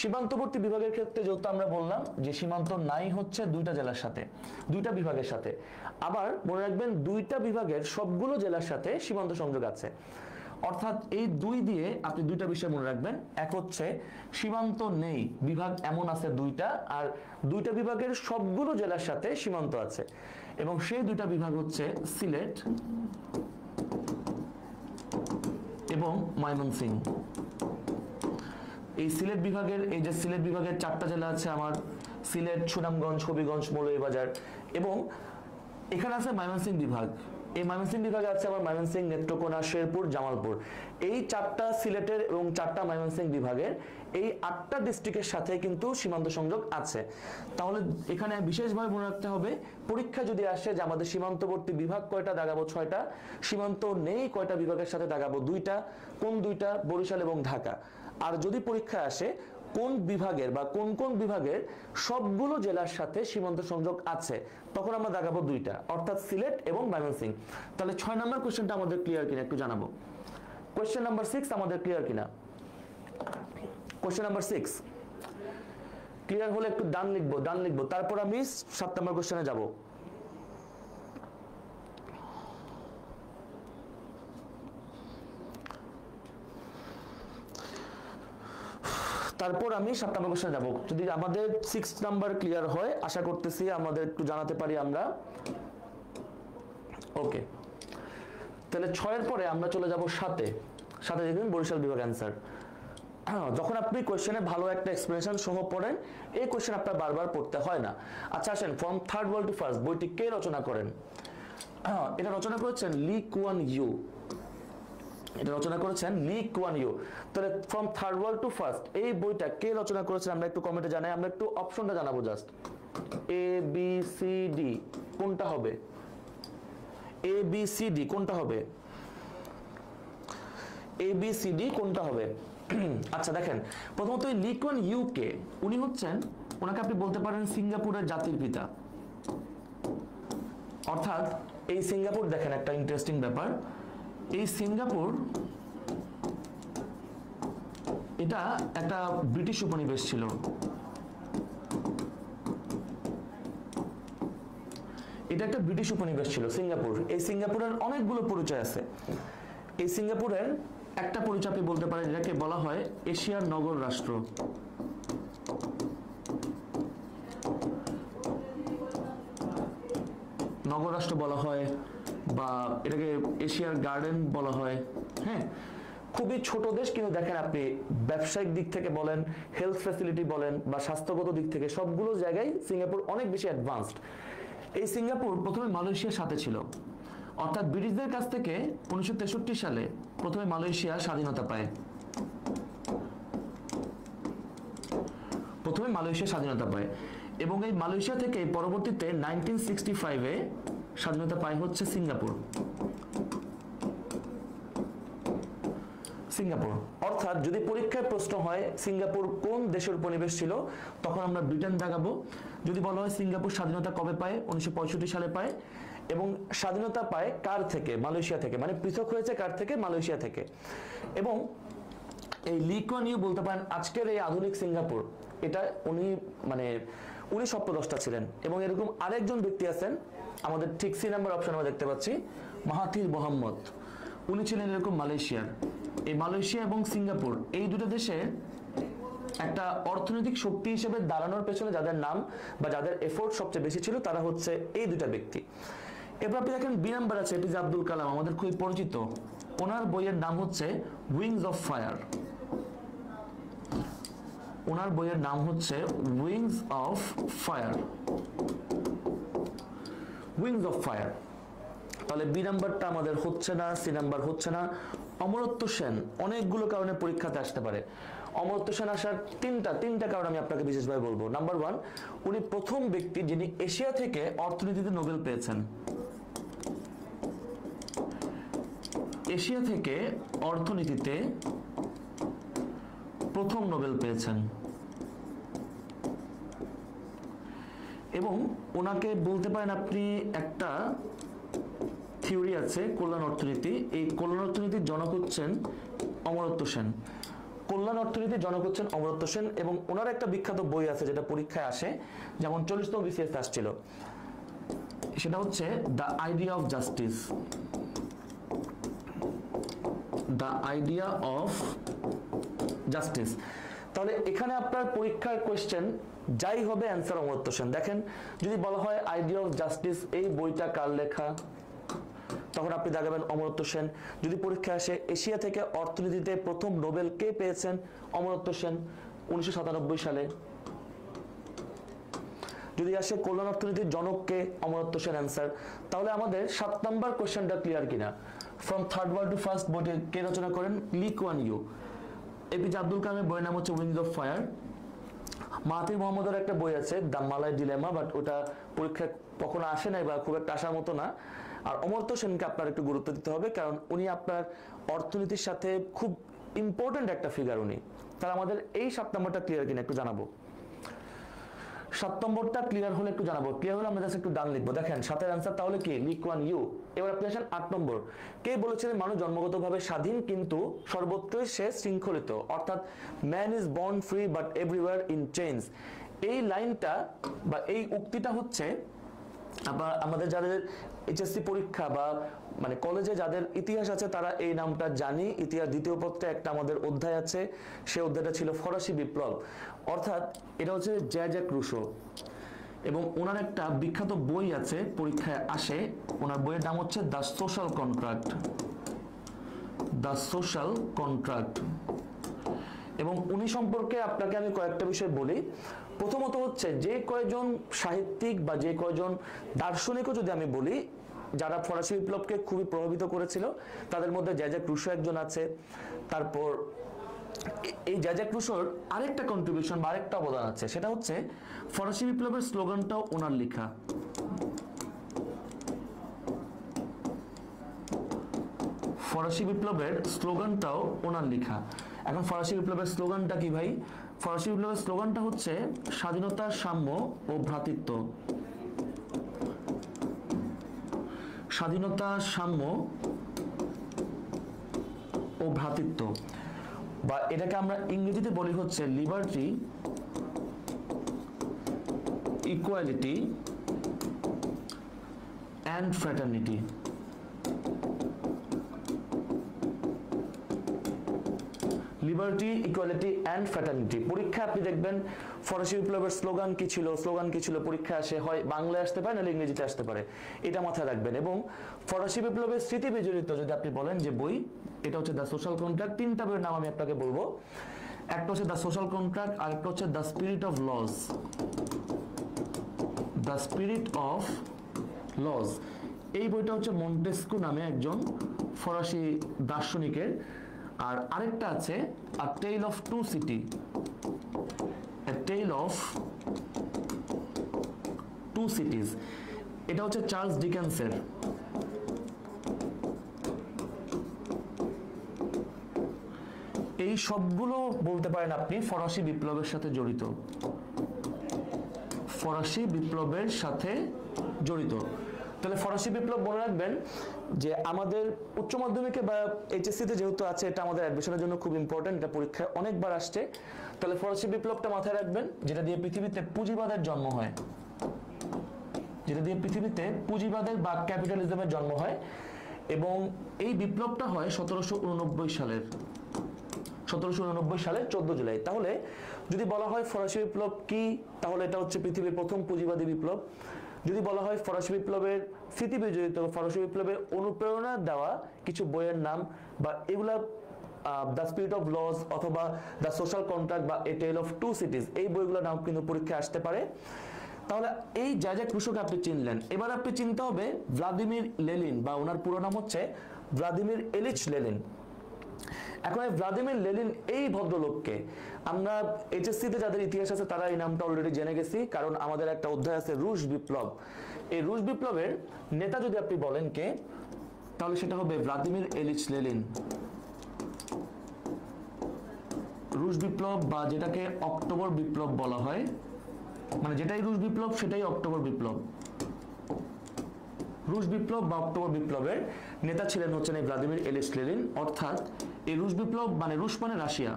সীমান্তবর্তী বিভাগের ক্ষেত্রে যেহেতু আমরা বললাম যে সীমান্ত নাই হচ্ছে 2টা জেলার সাথে, 2টা বিভাগের সাথে। আবার মনে রাখবেন 2টা বিভাগের সবগুলো জেলার সাথে সীমান্ত সংযোগ আছে। অর্থাৎ এই দুই দিয়ে আপনি দুইটা বিষয় মনে রাখবেন। এক হচ্ছে সীমান্ত নেই বিভাগ এমন আছে দুইটা, আর দুইটা বিভাগের সবগুলো জেলার সাথে সীমান্ত আছে, এবং সেই দুইটা বিভাগ হচ্ছে সিলেট এবং ময়মনসিংহ। এই সিলেট বিভাগের, এই যে সিলেট বিভাগের 4টা জেলা আছে আমার, সিলেট, সুনামগঞ্জ, হবিগঞ্জ, মৌলভীবাজার, এবং এখানে আছে ময়মনসিংহ বিভাগ। এই ময়মনসিংহ বিভাগে আছে আমার ময়মনসিংহ, নেত্রকোনা, শেরপুর, জামালপুর। এই 4টা সিলেটের এবং 4টা ময়মনসিংহ বিভাগের এই 8টা ডিস্ট্রিক্টের সাথে কিন্তু সীমান্ত সংযোগ আছে। তাহলে এখানে বিশেষভাবে মনে রাখতে হবে, পরীক্ষা যদি আসে যে আমাদের সীমান্তবর্তী বিভাগ কয়টা, দাগাবো 6টা, সীমান্ত নেই কয়টা বিভাগের সাথে, দাগাবো 2টা। কোন 2টা? বরিশাল এবং ঢাকা। আর যদি পরীক্ষা আসে কোন বিভাগের বা কোন কোন বিভাগের সবগুলো জেলার সাথে সীমান্ত সংযোগ আছে, তখন আমরা দাগাবো 2টা, অর্থাৎ সিলেট এবং ময়মনসিংহ। তাহলে 6 নম্বর কোশ্চেনটা আমাদের ক্লিয়ার কিনা একটু জানাবো। কোশ্চেন নাম্বার 6 আমাদের ক্লিয়ার কিনা? কোশ্চেন নাম্বার 6 ক্লিয়ার হলে একটু ডান লিখবো, তারপর আমি 7 নম্বর কোশ্চেনে যাব। তারপর আমি 7 নম্বর কোশ্চেনে যাব। যদি আমাদের 6 নাম্বার ক্লিয়ার হয়, আশা করতেছি আমাদের একটু জানাতে পারি আমরা। ওকে, তাহলে 6 এর পরে আমরা চলে যাব 7-এ। 7-এ দেখবেন বরিশাল বিভাগ অ্যান্সার। যখন আপনি কোশ্চেনে ভালো একটা এক্সপ্লেনেশন সহ পড়েন, এই কোশ্চেন আপনার বারবার পড়তে হয় না। আচ্ছা আসেন, from third world to first বইটি কে রচনা করেন? এটা রচনা করেছেন লি কুয়ান ইউ। এটা রচনা করেছেন লি কুয়ান ইউ। তাহলে from third world to first এই বইটা কে রচনা করেছেন আমরা একটু কমেন্টে জানাই। আমরা একটু অপশনটা জানাবো just. A B C D কোনটা হবে? এ বি সি ডি কোনটা হবে? এ বি সি ডি কোনটা হবে? আচ্ছা দেখেন, প্রথমত লি কুয়ান ইউ কে? উনি হচ্ছেন, ওনাকে আপনি বলতে পারেন সিঙ্গাপুরের জাতির পিতা। অর্থাৎ এই সিঙ্গাপুর, দেখেন একটা ইন্টারেস্টিং ব্যাপার, এই সিঙ্গাপুর এটা একটা ব্রিটিশ উপনিবেশ ছিল। এটা একটা ব্রিটিশ উপনিবেশ ছিল সিঙ্গাপুর। এই সিঙ্গাপুরের অনেকগুলো পরিচয় আছে। এই সিঙ্গাপুরের একটা পরিচয় আপনি বলতে পারেন, এটাকে বলা হয় এশিয়ার নগর রাষ্ট্র। নগর রাষ্ট্র বলা হয়, বা এটাকে এশিয়ার গার্ডেন বলা হয়। হ্যাঁ, খুবই ছোট দেশ, কিন্তু দেখেন আপনি ব্যবসায়িক দিক থেকে বলেন, হেলথ ফ্যাসিলিটি বলেন, বা স্বাস্থ্যগত দিক থেকে সবগুলো জায়গায় সিঙ্গাপুর অনেক বেশি অ্যাডভান্সড। এই সিঙ্গাপুর প্রথমে মালয়েশিয়ার সাথে ছিল, অর্থাৎ ব্রিটিশদের কাছ থেকে 1963 সালে প্রথমে মালয়েশিয়া স্বাধীনতা পায়। প্রথমে মালয়েশিয়া স্বাধীনতা পায়, এবং এই মালয়েশিয়া থেকে পরবর্তীতে 1965-এ স্বাধীনতা পায় হচ্ছে সিঙ্গাপুর। সিঙ্গাপুর, অর্থাৎ যদি পরীক্ষায় প্রশ্ন হয় সিঙ্গাপুর কোন দেশের উপনিবেশ ছিল, তখন আমরা ব্রিটেন দাগাবো। যদি বলা হয় সিঙ্গাপুর স্বাধীনতা কবে পায়, 1965 সালে পায়, এবং স্বাধীনতা পায় কার থেকে? মালয়েশিয়া থেকে। মানে পৃথক হয়েছে কার থেকে? মালয়েশিয়া থেকে। এবং এই লি কুয়ান ইউ বলতে পারেন আজকের এই আধুনিক সিঙ্গাপুর, এটা উনি সপ্তদষ্টা ছিলেন। এবং এরকম আরেকজন ব্যক্তি আছেন আমাদের ঠিক সি নাম্বার অপশন আমরা দেখতে পাচ্ছি, মাহাথির মোহাম্মদ। উনি ছিলেন এরকম মালয়েশিয়ার। এই মালয়েশিয়া এবং সিঙ্গাপুর এই দুটো দেশে একটা অর্থনৈতিক শক্তি হিসেবে দাঁড়ানোর পেছনে যাদের নাম বা যাদের এফোর্ট সবচেয়ে বেশি ছিল, তারা হচ্ছে এই দুটা ব্যক্তি। এরপর আপনি দেখেন বি নাম্বার আছে এপিজে আব্দুল কালাম, আমাদের খুবই পরিচিত। ওনার বইয়ের নাম হচ্ছে উইংস অফ ফায়ার। ওনার বইয়ের নাম হচ্ছে wings of fire. Wings of fire. তাহলে বি নাম্বারটা আমাদের হচ্ছে না, সি নাম্বার হচ্ছে না। অমরত্ব সেন অনেকগুলো কারণে পরীক্ষাতে আসতে পারে। অমরত্ব সেন আসার তিনটা কারণ আমি আপনাকে বিশেষভাবে বলবো। নাম্বার 1, উনি প্রথম ব্যক্তি যিনি এশিয়া থেকে অর্থনীতিতে নোবেল পেয়েছেন। এশিয়া থেকে অর্থনীতিতে প্রথম নোবেল পেয়েছেন। এবং ওনাকে বলতে পারেন আপনি, একটা থিওরি আছে কল্যাণ অর্থনীতি, এই কল্যাণ অর্থনীতির জনক হচ্ছেন অমরত্ব সেন। কল্যাণ অর্থনীতির জনক হচ্ছেন অমরত্ব সেন, এবং ওনার একটা বিখ্যাত বই আছে যেটা পরীক্ষায় আসে, যেমন 40তম বিসিএস আসছিল, সেটা হচ্ছে the idea of justice. The idea of justice. তাহলে এখানে আপনার পরীক্ষার কোয়েশ্চেন যাই হবে অ্যান্সার অমর্ত্য সেন। দেখেন যদি বলা হয় আইডিয়া অফ জাস্টিস এই বইটা কার লেখা, তখন আপনি দেখাবেন অমর্ত্য সেন। যদি পরীক্ষা আসে এশিয়া থেকে অর্থনীতিতে প্রথম নোবেল কে পেয়েছেন, অমর্ত্য সেন 1997 সালে। যদি আসে কল্যাণ অর্থনীতির জনক কে, অমর্ত্য সেন অ্যান্সার। তাহলে আমাদের 7 নম্বর কোশ্চেনটা ক্লিয়ার কিনা। From third world to first বইটি কে রচনা করেন, Lee Kuan Yew. APJ Abdul কালামের বইয়ের নাম হচ্ছে উইংস অফ ফায়ার। মাহাথির মোহাম্মদের একটা বই আছে দ্য মালয় ডিলেমা, বাট ওটা পরীক্ষায় কখনো আসে নাই বা খুব একটা আসার মতো না। আর অমর্ত্য সেনকে আপনার একটু গুরুত্ব দিতে হবে, কারণ উনি আপনার অর্থনীতির সাথে খুব ইম্পর্টেন্ট একটা ফিগার উনি। তাহলে আমাদের এই 7 নম্বরটা ক্লিয়ার কিনা একটু জানাবো। 7 নম্বরটা ক্লিয়ার হলে একটু জানাবো। ক্লিয়ার হলে আমরা জাস্ট একটু ডান লিখবো। দেখেন 7-এর অ্যান্সার তাহলে কি, লি কুয়ান ইউ। এবার আপনি আসেন 8 নম্বর। কে বলেছিলেন মানুষ জন্মগতভাবে স্বাধীন কিন্তু সর্বত্রই সে শৃঙ্খলিত, অর্থাৎ man is born free but everywhere in change. এই লাইনটা বা এই উক্তিটা হচ্ছে আবার আমাদের যাদের এইচএসসি পরীক্ষা বা মানে কলেজে যাদের ইতিহাস আছে তারা এই নামটা জানি। ইতিহাস দ্বিতীয় পত্রে একটা আমাদের অধ্যায় আছে, সেই অধ্যায়টা ছিল ফরাসি বিপ্লব। অর্থাৎ এটা হচ্ছে জ্যাক রুসো, এবং ওনার একটা বিখ্যাত বই আছে পরীক্ষায় আসে, ওনার বইয়ের নাম হচ্ছে the social contract. The social contract. এবং উনি সম্পর্কে আপনাকে আমি কয়েকটা বিষয় বলি। প্রথমত হচ্ছে যে কয়জন সাহিত্যিক বা যে কয়জন দার্শনিকও যদি আমি বলি যারা ফরাসি বিপ্লবকে খুবই প্রভাবিত করেছিল, তাদের মধ্যে জ্যাক রুসো একজন আছে। তারপর এই জ্যাক রুসোর আরেকটা কন্ট্রিবিউশন বা আরেকটা অবদান আছে, সেটা হচ্ছে ফরাসি বিপ্লবের স্লোগানটাও ওনার লেখা। ফরাসি বিপ্লবের স্লোগানটাও ওনার লেখা। এখন ফরাসি বিপ্লবের স্লোগানটা কি ভাই? ফরাসি বিপ্লবের স্লোগানটা হচ্ছে স্বাধীনতা, সাম্য ও ভ্রাতৃত্ব। স্বাধীনতা, সাম্য ও ভ্রাতৃত্ব, বা এটাকে আমরা ইংরেজিতে বলি হচ্ছে liberty, equality and fraternity. Liberty, equality and fraternity. পরীক্ষা আপনি দেখবেন ফরাসি বিপ্লবের স্লোগান কি ছিল, পরীক্ষা আসে হয় বাংলায় আসতে পারে নাহলে ইংরেজিতে আসতে পারে, এটা মাথায় রাখবেন। এবং ফরাসি বিপ্লবের স্মৃতি বিজড়িত যদি আপনি বলেন যে বই, এটা হচ্ছে দ্য সোশ্যাল কন্ট্রাক্ট। 3টা বইয়ের নাম আমি আপনাকে বলবো। একটা হচ্ছে দ্য সোশ্যাল কন্ট্রাক্ট, আর একটা হচ্ছে the spirit of laws. The spirit of laws এই বইটা হচ্ছে মন্টেস্কু নামে একজন ফরাসি দার্শনিকের। আর আরেকটা আছে a tale of two city, a tale of two cities, এটা হচ্ছে চার্লস ডিকেন্সের। এই সবগুলো বলতে পারেন আপনি ফরাসি বিপ্লবের সাথে জড়িত। ফরাসি বিপ্লবের সাথে জড়িত। তাহলে ফরাসি বিপ্লব মনে রাখবেন যে আমাদের উচ্চ মাধ্যমিকে বা এইচএসসিতে যেহেতু আছে, এটা আমাদের অ্যাডমিশনের জন্য খুব ইম্পর্টেন্ট, এটা পরীক্ষায় অনেকবার আসছে। তাহলে ফরাসি বিপ্লবটা মাথায় রাখবেন, যেটা দিয়ে পৃথিবীতে পুঁজিবাদের জন্ম হয়, যেটা দিয়ে পৃথিবীতে পুঁজিবাদের বা ক্যাপিটালিজমের জন্ম হয়। এবং এই বিপ্লবটা হয় 1789 সালের 14 জুলাই। তাহলে যদি বলা হয় ফরাসি বিপ্লব কি, তাহলে এটা হচ্ছে পৃথিবীর প্রথম পুঁজিবাদী বিপ্লব। যদি বলা হয় ফরাসি বিপ্লবের স্মৃতি বিজড়িত, ফরাসি বিপ্লবের অনুপ্রেরণা দেওয়া কিছু বইয়ের নাম বা এগুলা দ্য স্পিরিট অফ লজ অথবা দ্য সোশ্যাল কন্ট্রাক্ট বা এ টেল অফ টু সিটিজ, এই বইগুলোর নাম কিন্তু পরীক্ষায় আসতে পারে। তাহলে এই জ্যাক রুসোকে আপনি চিনলেন। এবার আপনি চিনতে হবে ভ্লাদিমির লেনিন, বা ওনার পুরো নাম হচ্ছে ভ্লাদিমির ইলিচ লেনিন। এখন এই ভ্লাদিমির লেনিন এই ভদ্রলোককে আমরা এইচএসসিতে যাদের ইতিহাস আছে তারা এই নামটা অলরেডি জেনে গেছি, কারণ আমাদের একটা অধ্যায় আছে রুশ বিপ্লব। এই রুশ বিপ্লবের নেতা যদি আপনি বলেন কে, তাহলে সেটা হবে ভ্লাদিমির ইলিচ লেনিন। রুশ বিপ্লব বা যেটাকে অক্টোবর বিপ্লব বলা হয়, মানে যেটাই রুশ বিপ্লব সেটাই অক্টোবর বিপ্লব। রুশ বিপ্লব বা অক্টোবর বিপ্লবের নেতা ছিলেন হচ্ছেন এই ভ্লাদিমির ইলিচ লেনিন। অর্থাৎ এই রুশ বিপ্লব মানে রুশ মানে রাশিয়া,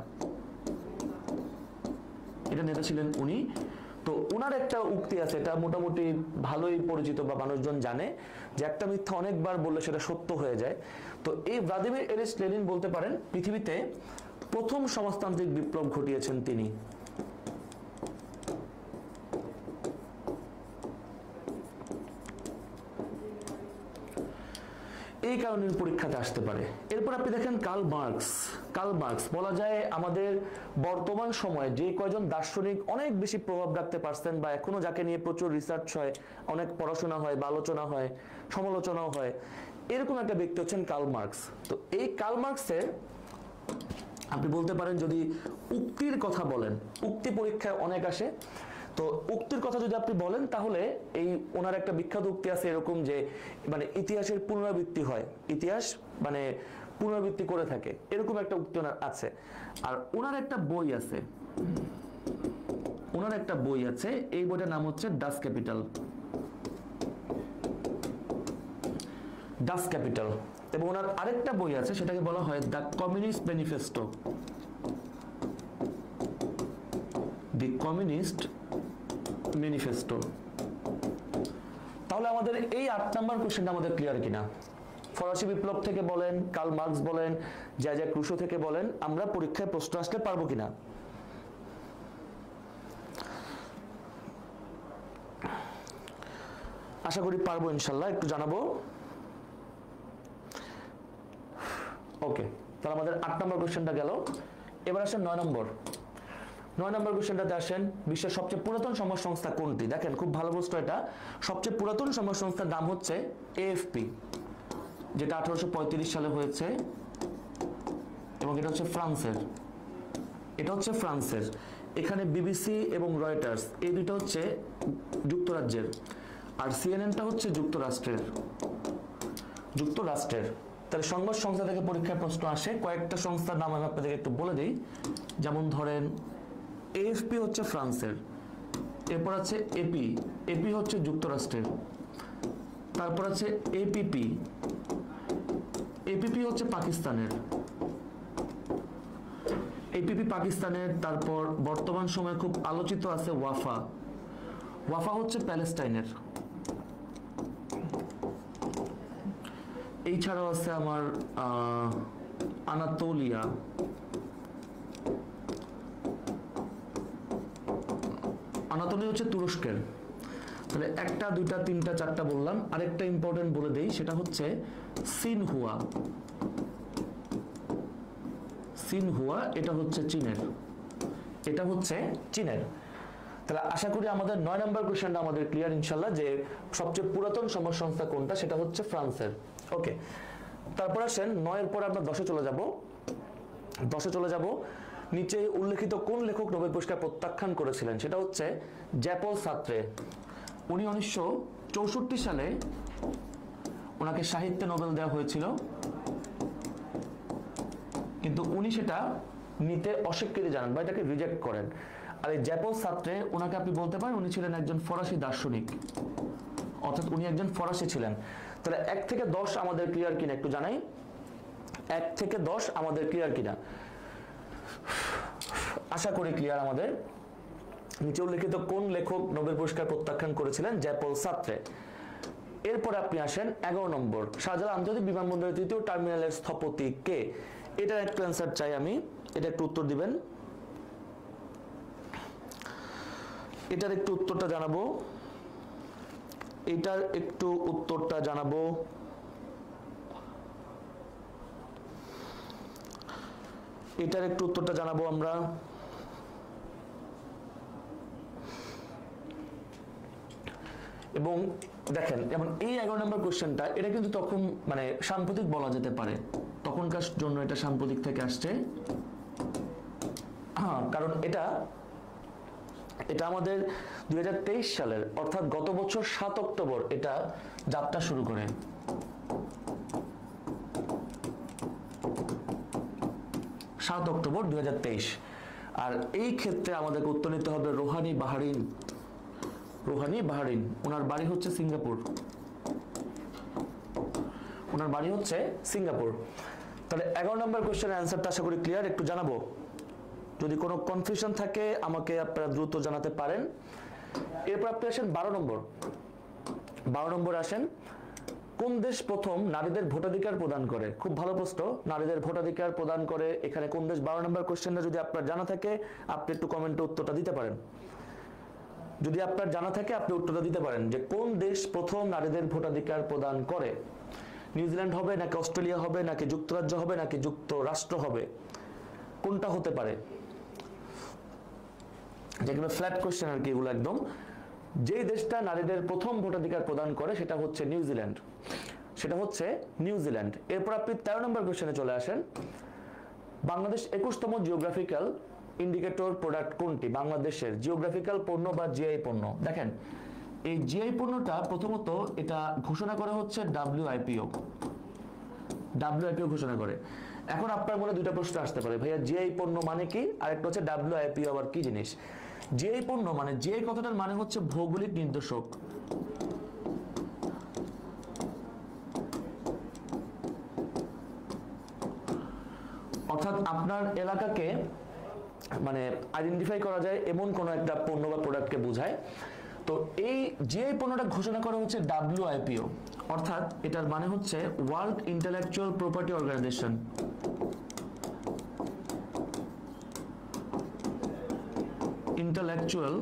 এটা নেতা ছিলেন উনি। তো তো ওনার একটা উক্তি আছে, এটা মোটামুটি ভালোই পরিচিত বা মানুষজন জানে, যে একটা মিথ্যা অনেকবার বললে সেটা সত্য হয়ে যায়। তো এই ভ্লাদিমির ইলিচ লেনিন বলতে পারেন পৃথিবীতে প্রথম সমাজতান্ত্রিক বিপ্লব ঘটিয়েছেন তিনি। এই কারণে পরীক্ষাতে আসতে পারে। এরপর আপনি দেখেন কার্ল মার্কস বলা যায় আমাদের বর্তমান সময়ে যে কয়জন দার্শনিক অনেক বেশি প্রভাব রাখতে পারছেন, বা এখনো যাকে নিয়ে প্রচুর রিসার্চ হয়, অনেক পড়াশোনা হয় বা আলোচনা হয়, সমালোচনাও হয়, এরকম একটা ব্যক্তি হচ্ছেন কার্ল মার্কস। তো এই কার্ল মার্কসের আপনি বলতে পারেন যদি উক্তির কথা বলেন, উক্তি পরীক্ষায় অনেক আসে, তো উক্তির কথা যদি আপনি বলেন তাহলে এই ওনার একটা বিখ্যাত উক্তি আছে এরকম যে মানে ইতিহাসের পুনরাবৃত্তি হয়, ইতিহাস মানে পুনরাবৃত্তি করে থাকে, এরকম একটা উক্তি ওনার আছে। আর ওনার একটা বই আছে, এই বইটার নাম হচ্ছে ডাস ক্যাপিটাল। এবং ওনার আরেকটা বই আছে, সেটাকে বলা হয় দ্য কমিউনিস্ট ম্যানিফেস্টো। তাহলে আমাদের এই 8 নাম্বার কোশ্চেনটা আমাদের ক্লিয়ার কিনা? ফরাসি বিপ্লব থেকে বলেন, কার্ল মার্কস বলেন, জ্যাক রুসো থেকে বলেন, আমরা পরীক্ষায় প্রশ্ন আসলে পারবো কিনা? আশা করি পারবো ইনশাল্লাহ, একটু জানাবো। ওকে, তাহলে আমাদের 8 নম্বর কোশ্চেনটা গেল। এবার আসেন 9 নম্বর কোশ্চেনটাতে আসেন, বিশ্বের সবচেয়ে পুরাতন সমাজ সংস্থা কোনটি? দেখেন খুব ভালো প্রশ্ন এটা। সবচেয়ে পুরাতন সমাজ সংস্থার নাম হচ্ছে এএফপি, যেটা 1835 সালে হয়েছে, এবং এটা হচ্ছে ফ্রান্সের। এখানে বিবিসি এবং রয়টার্স এই দুটো হচ্ছে যুক্তরাজ্যের, আর সিএনএনটা হচ্ছে যুক্তরাষ্ট্রের। তাহলে সংবাদ সংস্থা থেকে পরীক্ষায় প্রশ্ন আসে। কয়েকটা সংস্থার নাম আমি আপনাদেরকে একটু বলে দিই। যেমন ধরেন এএফপি হচ্ছে ফ্রান্সের, এরপর আছে এপি হচ্ছে যুক্তরাষ্ট্রের, তারপর আছে এপিপি হচ্ছে পাকিস্তানের, তারপর বর্তমান সময়ে খুব আলোচিত আছে ওয়াফা হচ্ছে প্যালেস্টাইনের। এই ছাড়াও আছে আমার আনাতোলিয়া, হচ্ছে তুরস্কের। তাহলে 1, 2, 3, 4 বললাম। আরেকটা ইম্পর্টেন্ট বলে দেই, সেটা হচ্ছে সিনহুয়া, এটা হচ্ছে চীনের। তাহলে আশা করি আমাদের 9 নম্বর কোশ্চেনটা আমাদের ক্লিয়ার ইনশাল্লাহ, যে সবচেয়ে পুরাতন সমাজ সংস্থা কোনটা, সেটা হচ্ছে ফ্রান্সের। ওকে, তারপর আসেন 9 এর পর আমরা 10-এ চলে যাব। নিচে উল্লেখিত কোন লেখক নোবেল পুরস্কার প্রত্যাখ্যান করেছিলেন? সেটা হচ্ছে জ্যাপল সার্ত্রে। উনি 1964 সালে ওনাকে সাহিত্যে নোবেল দেওয়া হয়েছিল, কিন্তু উনি সেটা নিতে অস্বীকৃতি জানান বা এটাকে রিজেক্ট করেন। আর এই জ্যাপল সার্ত্রে, ওনাকে আপনি বলতে পারেন উনি ছিলেন একজন ফরাসি দার্শনিক, অর্থাৎ উনি একজন ফরাসি ছিলেন। তাহলে 1 থেকে 10 আমাদের ক্লিয়ার কিনা একটু জানাই। 1 থেকে 10 আমাদের ক্লিয়ার কিনা? আশা করি ক্লিয়ার আমাদের। নিচে উল্লেখিত কোন লেখক নোবেল পুরস্কার প্রত্যাখ্যান করেছিলেন? জ্যাপল সার্ত্রে। এরপরে আপনি আসেন 11 নম্বর, শাহজালাল আন্তর্জাতিক বিমানবন্দরের 3য় টার্মিনালের স্থপতি কে? এটার একটু অ্যান্সার চাই আমি, এটা একটু উত্তর দিবেন। এটার একটু উত্তরটা জানাবো। আমরা। এবং দেখেন, যেমন এই 11 নম্বর কোশ্চেনটা, এটা কিন্তু তখন মানে সাম্প্রতিক বলা যেতে পারে, তখনকার জন্য এটা সাম্প্রতিক থেকে আসছে। হ্যাঁ, কারণ এটা আমাদের 2023 সালের, অর্থাৎ গত বছর 7 অক্টোবর এটা যাত্রা শুরু করে। অক্টোবর 2023। আর এই ক্ষেত্রে আমাদেরকে উত্তর নিতে হবে রোহানি বাহারিন। ওনার বাড়ি হচ্ছে সিঙ্গাপুর। তাহলে 11 নম্বর কোশ্চেনের অ্যান্সারটা আশা করি ক্লিয়ার, একটু জানাবো। যদি কোনো কনফিউশন থাকে আমাকে আপনারা দ্রুত জানাতে পারেন। এরপর আপনি আসেন 12 নম্বর। 12 নম্বর আসেন, কোন দেশ প্রথম নারীদের ভোটাধিকার প্রদান করে? খুব ভালো প্রশ্ন, নারীদের ভোটাধিকার প্রদান করে এখানে কোন দেশ? 12 নম্বর কোশ্চেনটা যদি আপনার জানা থাকে আপনি একটু কমেন্টে উত্তরটা দিতে পারেন। যদি আপনার জানা থাকে আপনি উত্তরটা দিতে পারেন যে কোন দেশ প্রথম নারীদের ভোটাধিকার প্রদান করে। নিউজিল্যান্ড হবে নাকি অস্ট্রেলিয়া হবে নাকি যুক্তরাজ্য হবে নাকি যুক্তরাষ্ট্র হবে, কোনটা হতে পারে? যেগুলো ফ্ল্যাট কোশ্চেন আর কি, এগুলো একদম। যেই দেশটা নারীদের প্রথম ভোটাধিকার প্রদান করে সেটা হচ্ছে নিউজিল্যান্ড, সেটা হচ্ছে নিউজিল্যান্ড। এরপর আপনি 13 নম্বর কোশ্চেনে চলে আসেন, বাংলাদেশ 21তম জিওগ্রাফিক্যাল ইন্ডিকেটর প্রোডাক্ট কোনটি? বাংলাদেশের জিওগ্রাফিক্যাল পণ্য বা জিআই পণ্য। দেখেন এই জিআই পণ্যটা প্রথমত এটা ঘোষণা করা হচ্ছে ডাব্লিউআইপিও ঘোষণা করে। এখন আপনার মনে দুইটা প্রশ্ন আসতে পারে, ভাইয়া জিআই পণ্য মানে কি, আর একটা হচ্ছে ডাব্লিউআইপিও আবার কি জিনিস? জিআই পণ্য মানে, জিআই কথাটার মানে হচ্ছে ভৌগোলিক নির্দেশক। অর্থাৎ আপনার এলাকাকে মানে আইডেন্টিফাই করা যায় এমন কোন একটা পণ্য বা প্রোডাক্টকে বোঝায়। তো এই জিআই পণ্যটা ঘোষণা করা হচ্ছে ডাব্লিউআইপিও, অর্থাৎ এটার মানে হচ্ছে world intellectual property organisation. Intellectual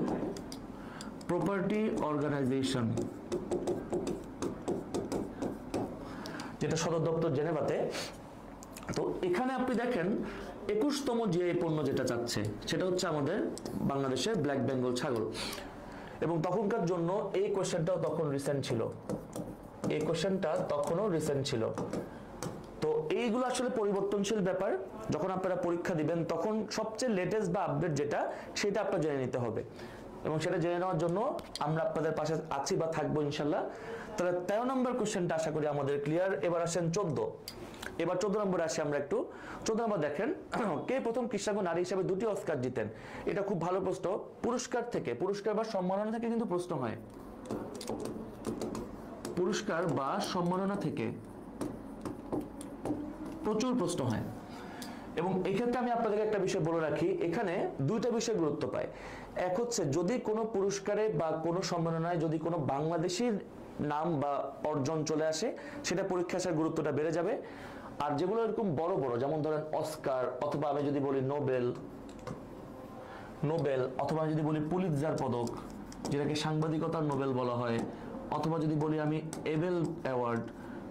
property organisation, যেটা সদর দপ্তর জেনেভাতে। তো এখানে আপনি দেখেন 21তম জিআই পণ্য যেটা চাচ্ছে সেটা হচ্ছে আমাদের বাংলাদেশের ব্ল্যাক বেঙ্গল ছাগল। এবং তখনকার জন্য এই কোশ্চেনটাও তখন রিসেন্ট ছিল, এই কোশ্চেনটা তখনও রিসেন্ট ছিল। তো এইগুলো আসলে পরিবর্তনশীল ব্যাপার, যখন আপনারা পরীক্ষা দিবেন তখন সবচেয়ে লেটেস্ট বা আপডেট যেটা সেটা আপনার জেনে নিতে হবে, এবং সেটা জেনে নেওয়ার জন্য আমরা আপনাদের পাশে আছি বা থাকবো ইনশাল্লাহ। তাহলে 13 নম্বর কোশ্চেনটা আশা করি আমাদের ক্লিয়ার। এবার আসেন 14। এবার 14 নম্বরে আসি আমরা একটু। 14 নম্বর দেখেন, কে প্রথম কৃষ্ণাঙ্গ নারী হিসেবে 2টি অস্কার জিতেন? এটা খুব ভালো প্রশ্ন। পুরস্কার থেকে, পুরস্কার বা সম্মাননা থেকে কিন্তু প্রশ্ন হয়, পুরস্কার বা সম্মাননা থেকে প্রচুর প্রশ্ন হয়। এবং এই ক্ষেত্রে আমি আপনাদেরকে একটা বিষয় বলে রাখি, এখানে দুইটা বিষয় গুরুত্ব পায়। এক হচ্ছে যদি কোনো পুরস্কারে বা কোনো সম্মাননায় যদি কোনো বাংলাদেশীর নাম বা অর্জন চলে আসে সেটা পরীক্ষা আসার গুরুত্বটা বেড়ে যাবে। আর যেগুলো এরকম বড় বড়, যেমন ধরেন অস্কার, অথবা আমি যদি বলি নোবেল, অথবা যদি বলি পুলিৎজার পদক যেটাকে সাংবাদিকতার নোবেল বলা হয়, অথবা যদি বলি আমি এবেল অ্যাওয়ার্ড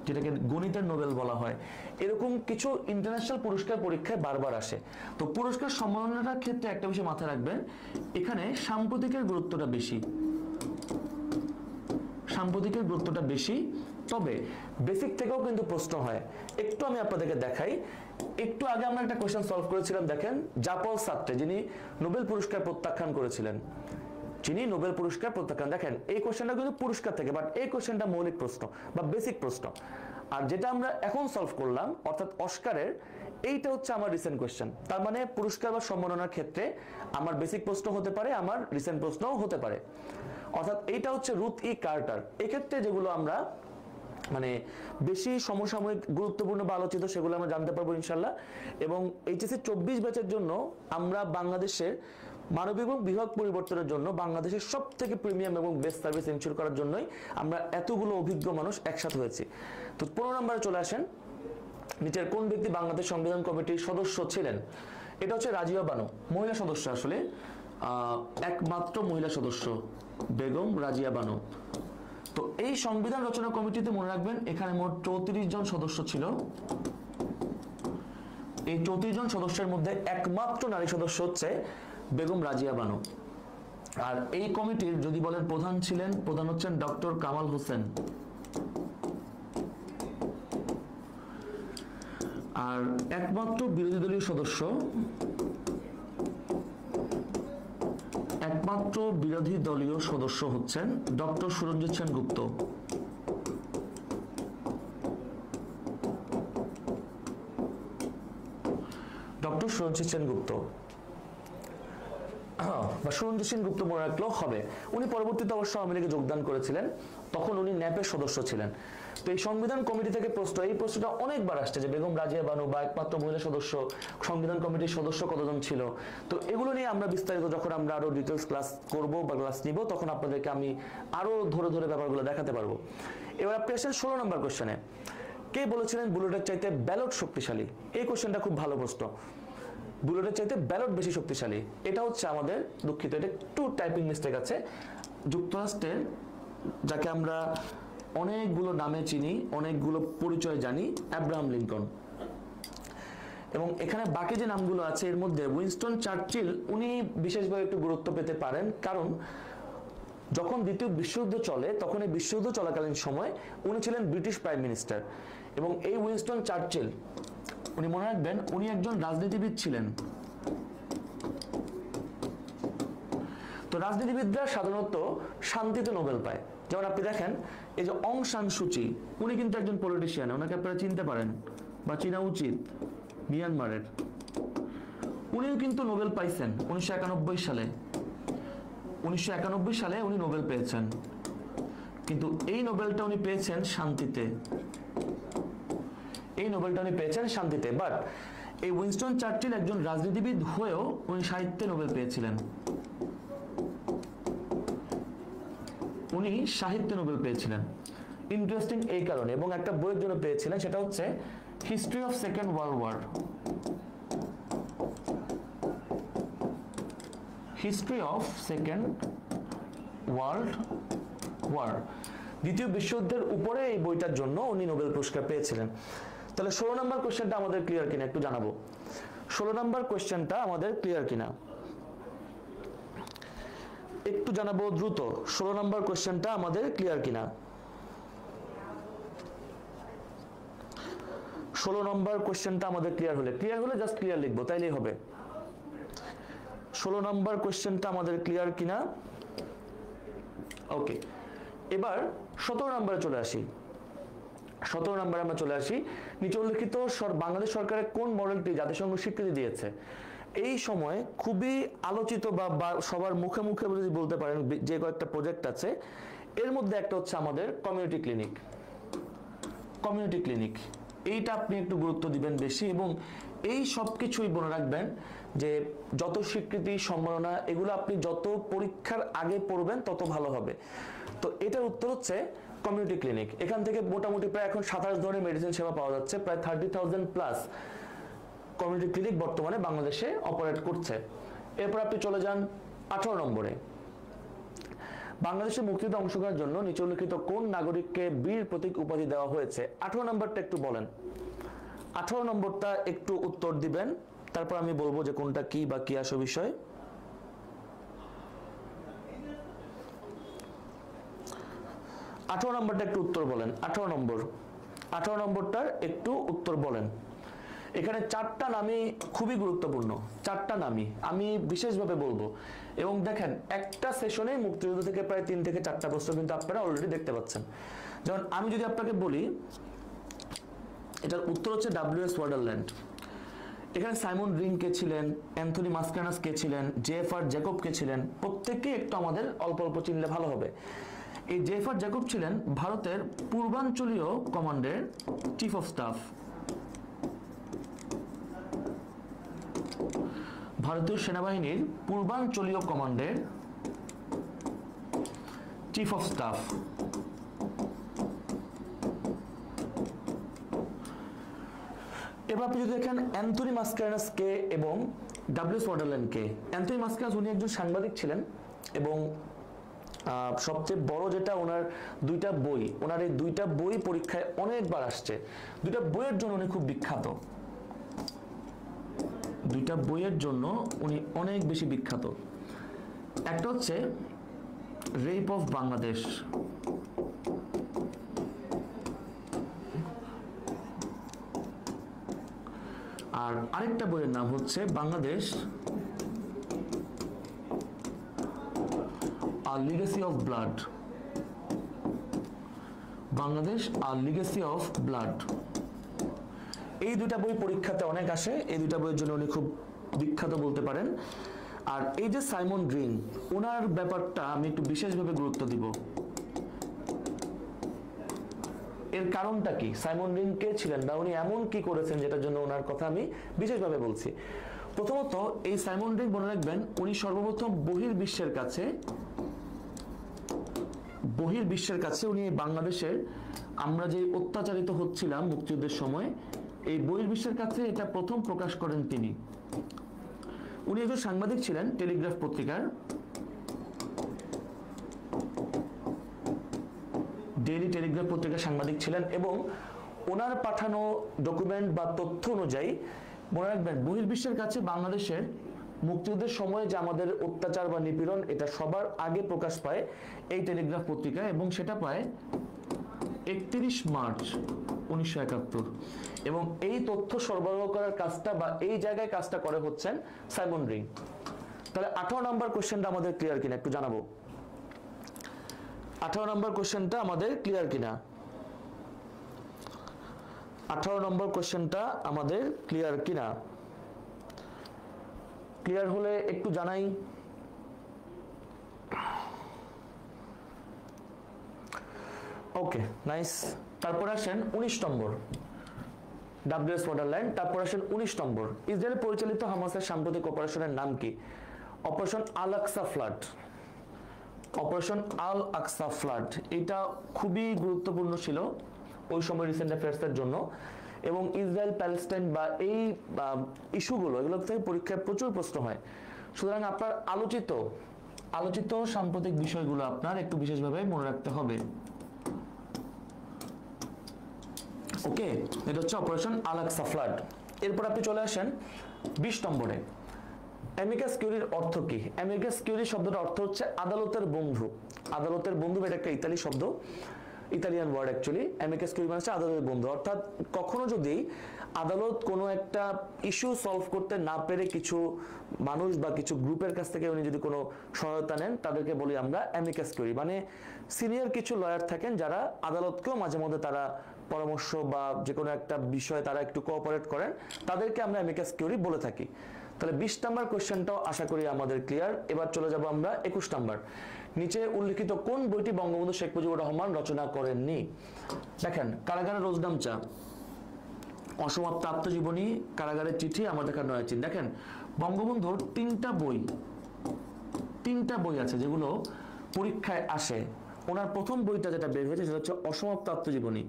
যেটাকে গণিতের নোবেল বলা হয়, এরকম কিছু ইন্টারন্যাশনাল পুরস্কার পরীক্ষায় বারবার আসে। তো পুরস্কার সম্মাননার ক্ষেত্রে একটা বিষয় মাথায় রাখবেন, এখানে সাম্প্রতিকের গুরুত্বটা বেশি, সাম্প্রতিকের গুরুত্বটা বেশি। তবে বেসিক থেকেও কিন্তু প্রশ্ন হয়। একটু আমি আপনাদেরকে দেখাই, একটু আগে আমরা একটা কোশ্চেন সলভ করেছিলাম, দেখেন জাপল সার্ত্রে যিনি নোবেল পুরস্কার প্রত্যাখ্যান করেছিলেন, দেখেন এই কোশ্চেনটা কিন্তু পুরস্কার থেকে, বাট এই কোশ্চেনটা মৌলিক প্রশ্ন বা বেসিক প্রশ্ন। আর যেটা আমরা এখন সলভ করলাম অর্থাৎ অস্কারের, এইটা হচ্ছে আমার রিসেন্ট কোশ্চেন। তার মানে পুরস্কার বা সম্মাননার ক্ষেত্রে আমার বেসিক প্রশ্ন হতে পারে, আমার রিসেন্ট প্রশ্নও হতে পারে। অর্থাৎ এইটা হচ্ছে রুথ ই কার্টার। এক্ষেত্রে যেগুলো আমরা মানে বেশি সমসাময়িক গুরুত্বপূর্ণ বা আলোচিত সেগুলো আমরা জানতে পারবো ইনশাল্লাহ। এবং এইচএসসি 24 ব্যাচের জন্য আমরা বাংলাদেশের মানবিক এবং বিভাগ পরিবর্তনের জন্য বাংলাদেশের সব থেকে প্রিমিয়াম এবং বেস্ট সার্ভিস এনশিওর করার জন্যই আমরা এতগুলো অভিজ্ঞ মানুষ একসাথে হয়েছি। তো 15 নম্বরে চলে আসেন, নিচের কোন ব্যক্তি বাংলাদেশ সংবিধান কমিটির সদস্য ছিলেন? এটা হচ্ছে রাজিয়া বানু, মহিলা সদস্য, আসলে একমাত্র মহিলা সদস্য বেগম রাজিয়া বানু। তো এই সংবিধান রচনা কমিটিতে মনে রাখবেন এখানে মোট 34 জন সদস্য ছিল। এই 34 জন সদস্যের মধ্যে একমাত্র নারী সদস্য হচ্ছে বেগম রাজিয়া বানু। আর এই কমিটির যদি বলেন প্রধান ছিলেন, প্রধান হচ্ছেন ডক্টর কামাল হোসেন। আর একমাত্র বিরোধী দলীয় সদস্য, একমাত্র বিরোধী দলীয় সদস্য হচ্ছেন ডক্টর সুরঞ্জিত সেনগুপ্ত। ডক্টর সুরঞ্জিত সেনগুপ্ত। বা সুরঞ্জিত গুপ্ত মনে রাখলেও হবে। উনি পরবর্তীতে অবশ্য আওয়ামী লীগে যোগদান করেছিলেন, তখন উনি ন্যাপের সদস্য ছিলেন। তো এই সংবিধান কমিটি থেকে এই প্রশ্নটা অনেকবার আসছে যে বেগম রাজিয়া বানু বা একমাত্র মহিলা সদস্য সংবিধান কমিটির সদস্য কতজন ছিল। তো এগুলো নিয়ে আমরা বিস্তারিত যখন আমরা আরো ডিটেলস ক্লাস করব বা ক্লাস নিব, তখন আপনাদেরকে আমি আরো ধরে ধরে ব্যাপারগুলো দেখাতে পারবো। এবার আপনি আসেন 16 নম্বর কোশ্চেনে। কে বলেছিলেন বুলেটের চাইতে ব্যালট শক্তিশালী? এই কোশ্চেনটা খুব ভালো প্রশ্ন। বুলেটের চাইতে ব্যালট বেশি শক্তিশালী, এটা হচ্ছে আমাদের, দুঃখিত এটা একটু টাইপিং মিস্টেক আছে, যুক্তরাষ্ট্রের, যাকে আমরা অনেকগুলো নামে চিনি, অনেকগুলো পরিচয় জানি, আব্রাহাম লিঙ্কন। এবং এখানে বাকি যে নামগুলো আছে এর মধ্যে উইনস্টন চার্চিল উনি বিশেষভাবে একটু গুরুত্ব পেতে পারেন, কারণ যখন দ্বিতীয় বিশ্বযুদ্ধ চলে তখন এই বিশ্বযুদ্ধ চলাকালীন সময় উনি ছিলেন ব্রিটিশ প্রাইম মিনিস্টার। এবং এই উইনস্টন চার্চিল, উনি মনে রাখবেন, উনি একজন রাজনীতিবিদ ছিলেন। তো রাজনীতিবিদরা সাধারণত শান্তিতে নোবেল পায়। যেমন আপনি দেখেন এই যে অং সান সুচি, উনি কিন্তু একজন পলিটিশিয়ান, ওনাকে আপনারা চিনতে পারেন বা চিনা উচিত, মিয়ানমারের। উনিও কিন্তু নোবেল পাইছেন 1991 সালে। 1991 সালে উনি নোবেল পেয়েছেন, কিন্তু এই নোবেলটা উনি পেয়েছেন শান্তিতে। এই নোবেলটা উনি পেয়েছেন শান্তিতে। বাট এই উইনস্টন চার্চিল একজন রাজনীতিবিদ হয়েও উনি সাহিত্যে নোবেল পেয়েছিলেন। উনি সাহিত্যে নোবেল পেয়েছিলেন। ইন্টারেস্টিং এই কারণে, এবং একটা বইয়ের জন্য পেয়েছিলেন, সেটা হচ্ছে history of second world war. History of second world war, দ্বিতীয় বিশ্বযুদ্ধের উপরে এই বইটার জন্য উনি নোবেল পুরস্কার পেয়েছিলেন। তাহলে 16 নম্বর কোশ্চেনটা আমাদের ক্লিয়ার কিনা একটু জানাবো। 16 নম্বর কোশ্চেনটা আমাদের ক্লিয়ার কিনা একটু জানাবো দ্রুত। 16 নম্বর কোশ্চেনটা আমাদের ক্লিয়ার কিনা? 16 নম্বর কোশ্চেনটা আমাদের ক্লিয়ার হলে জাস্ট ক্লিয়ার লিখবো, তাইলেই হবে। 16 নম্বর কোশ্চেনটা আমাদের ক্লিয়ার কিনা? ওকে, এবার 17 নম্বরে চলে আসি। 17 নম্বরে আমরা চলে আসি। নিচে উল্লেখিত বাংলাদেশ সরকারের কোন মডেলটি জাতিসংঘ স্বীকৃতি দিয়েছে? এই সময় খুবই আলোচিত বা সবার মুখে মুখে যদি বলতে পারেন যে কয়েকটা প্রজেক্ট আছে, এর মধ্যে একটা হচ্ছে আমাদের কমিউনিটি ক্লিনিক। কমিউনিটি ক্লিনিক এইটা আপনি একটু গুরুত্ব দিবেন বেশি, এবং এই সব কিছুই মনে রাখবেন যে যত স্বীকৃতি সম্মাননা এগুলো আপনি যত পরীক্ষার আগে পড়বেন তত ভালো হবে। তো এটার উত্তর হচ্ছে কমিউনিটি ক্লিনিক। এখান থেকে মোটামুটি প্রায় এখন 27 ধরনের মেডিসিন সেবা পাওয়া যাচ্ছে, প্রায় 30,000 প্লাস কমিউনিটি ক্লিনিক বর্তমানে বাংলাদেশে অপারেট করছে। এরপর আপনি চলে যান 18 নম্বরে। বাংলাদেশের মুক্তিযুদ্ধে অংশগ্রহণের জন্য নিচে উল্লেখিত কোন নাগরিককে বীর প্রতীক উপাধি দেওয়া হয়েছে? 18 নম্বরটা একটু বলেন। 18 নম্বরটা একটু উত্তর দিবেন, তারপর আমি বলবো যে কোনটা কি বা কি আসল বিষয়। 18 নম্বরটা একটু উত্তর বলেন। 18 নম্বরটার একটু উত্তর বলেন। এখানে 4টা নামই খুবই গুরুত্বপূর্ণ, 4টা নামই আমি বিশেষভাবে বলবো। এবং দেখেন একটা সেশনে মুক্তিযুদ্ধ থেকে প্রায় 3 থেকে 4টা প্রশ্ন কিন্তু আপনারা অলরেডি দেখতে পাচ্ছেন। যেমন আমি যদি আপনাকে বলি, এটার উত্তর হচ্ছে WS ওয়ান্ডারল্যান্ড। এখানে সাইমন রিং কে ছিলেন, অ্যান্থনি মাসকারেনাস কে ছিলেন, JFR জ্যাকব কে ছিলেন, প্রত্যেককে একটু আমাদের অল্প অল্প চিনলে ভালো হবে। এই JFR জ্যাকব ছিলেন ভারতের পূর্বাঞ্চলীয় কমান্ডের চিফ অফ স্টাফ। ভারতীয় সেনাবাহিনীর পূর্বাঞ্চলীয় কমান্ডের চিফ অফ স্টাফ। এবার আপনি যদি দেখেন অ্যান্থনি মাসকারেনাস কে এবং WS ওয়ান্ডারল্যান্ড কে। অ্যান্থনি মাসকারেনাস উনি একজন সাংবাদিক ছিলেন, এবং সবচেয়ে বড় যেটা ওনার দুইটা বই, ওনার এই দুইটা বই পরীক্ষায় অনেকবার আসছে। দুইটা বইয়ের জন্য উনি খুব বিখ্যাত, দুইটা বইয়ের জন্য উনি অনেক বেশি বিখ্যাত। একটা হচ্ছে রেপ অফ বাংলাদেশ, আর আরেকটা বইয়ের নাম হচ্ছে বাংলাদেশ আর লিগেসি অফ ব্লাড। বাংলাদেশ আর লিগেসি অফ ব্লাড, এই দুইটা বই পরীক্ষাতে অনেক আসে। এই দুইটা বইয়ের জন্য উনি খুব বিখ্যাত বলতে পারেন। আর এই যে সাইমন রিং, ওনার ব্যাপারটা আমি একটু বিশেষভাবে গুরুত্ব দিব। এর কারণটা কি, সাইমন রিং কে ছিলেন বা উনি এমন কি করেছেন যেটার জন্য ওনার কথা আমি বিশেষভাবে বলছি। প্রথমত এই সাইমন রিং মনে রাখবেন, উনি সর্বপ্রথম বহির্বিশ্বের কাছে উনি বাংলাদেশের আমরা যে অত্যাচারিত হচ্ছিলাম মুক্তিযুদ্ধের সময়, এই বহির্বিশ্বের কাছে এটা প্রথম প্রকাশ করেন তিনি। উনি একজন সাংবাদিক ছিলেন, টেলিগ্রাফ পত্রিকার, ডেইলি টেলিগ্রাফ পত্রিকার সাংবাদিক ছিলেন, এবং ওনার পাঠানো ডকুমেন্ট বা তথ্য অনুযায়ী মনে রাখবেন বহির্বিশ্বের কাছে বাংলাদেশের মুক্তিযুদ্ধের সময় যে আমাদের অত্যাচার বা নিপীড়ন, এটা সবার আগে প্রকাশ পায় এই টেলিগ্রাফ পত্রিকায়, এবং সেটা পায় 31 মার্চ 1971। এবং এই তথ্য সরবরাহ করার কাজটা বা এই জায়গায় কাজটা করে হচ্ছেন সাইমন রিং। তাহলে 18 নম্বর কোশ্চেনটা আমাদের ক্লিয়ার কিনা একটু জানাবো। 18 নম্বর কোশ্চেনটা আমাদের ক্লিয়ার কিনা? 18 নম্বর কোশ্চেনটা আমাদের ক্লিয়ার কিনা? ক্লিয়ার হলে একটু জানাই। ওকে, নাইস। তারপর আসেন 19 নম্বর, WS বর্ডারলাইন। তারপর আসেন 19 নম্বর, ইসরায়েল পরিচালিত হামাসের সাম্প্রতিক অপারেশনের নাম কি? অপারেশন আল আকসা ফ্লাড। অপারেশন আল আকসা ফ্লাড, এটা খুবই গুরুত্বপূর্ণ ছিল ওই সময় রিসেন্ট অ্যাফেয়ার্সের জন্য, এবং ইসরায়েল প্যালেস্টাইন বা এই ইস্যুগুলো, এগুলো থেকে পরীক্ষায় প্রচুর প্রশ্ন হয়। সুতরাং আপনার আলোচিত সাম্প্রতিক বিষয়গুলো আপনার একটু বিশেষভাবে মনে রাখতে হবে। ওকে, এটা হচ্ছে অপারেশন আল আকসা ফ্লাড। এরপর আপনি চলে আসেন 20 নম্বরে, অ্যামিকাস কিউরির অর্থ কি? অ্যামিকাস কিউরি শব্দটার অর্থ হচ্ছে আদালতের বন্ধু। আদালতের বন্ধু, এটা একটা ইতালি শব্দ, Italian word actually. Amicus curiae মানে হচ্ছে আদালতের বন্ধু। অর্থাৎ কখনো যদি আদালত কোনো একটা ইস্যু সলভ করতে না পেরে কিছু মানুষ বা কিছু গ্রুপের কাছ থেকে উনি যদি কোনো সহায়তা নেন, তাদেরকে বলি আমরা অ্যামিকাস কিউরি। মানে সিনিয়র কিছু লয়ার থাকেন যারা আদালতকেও মাঝে মধ্যে তারা পরামর্শ বা যে কোনো একটা বিষয়ে তারা একটু কোঅপারেট করেন, তাদেরকে আমরা অ্যামিকাস কিউরি বলে থাকি। তাহলে 20 নম্বর কোশ্চেনটাও আশা করি আমাদের ক্লিয়ার। এবার চলে যাব আমরা 21 নম্বর, নিচে উল্লেখিত কোন বইটি বঙ্গবন্ধু শেখ মুজিবুর রহমান রচনা করেননি? দেখেন, কারাগারের রোজনামচা, অসমাপ্ত আত্মজীবনী, কারাগারের চিঠি, আমার দেখা নয়াচিন। দেখেন বঙ্গবন্ধুর তিনটা বই আছে যেগুলো পরীক্ষায় আসে। ওনার প্রথম বইটা যেটা বের হয়েছে সেটা হচ্ছে অসমাপ্ত আত্মজীবনী।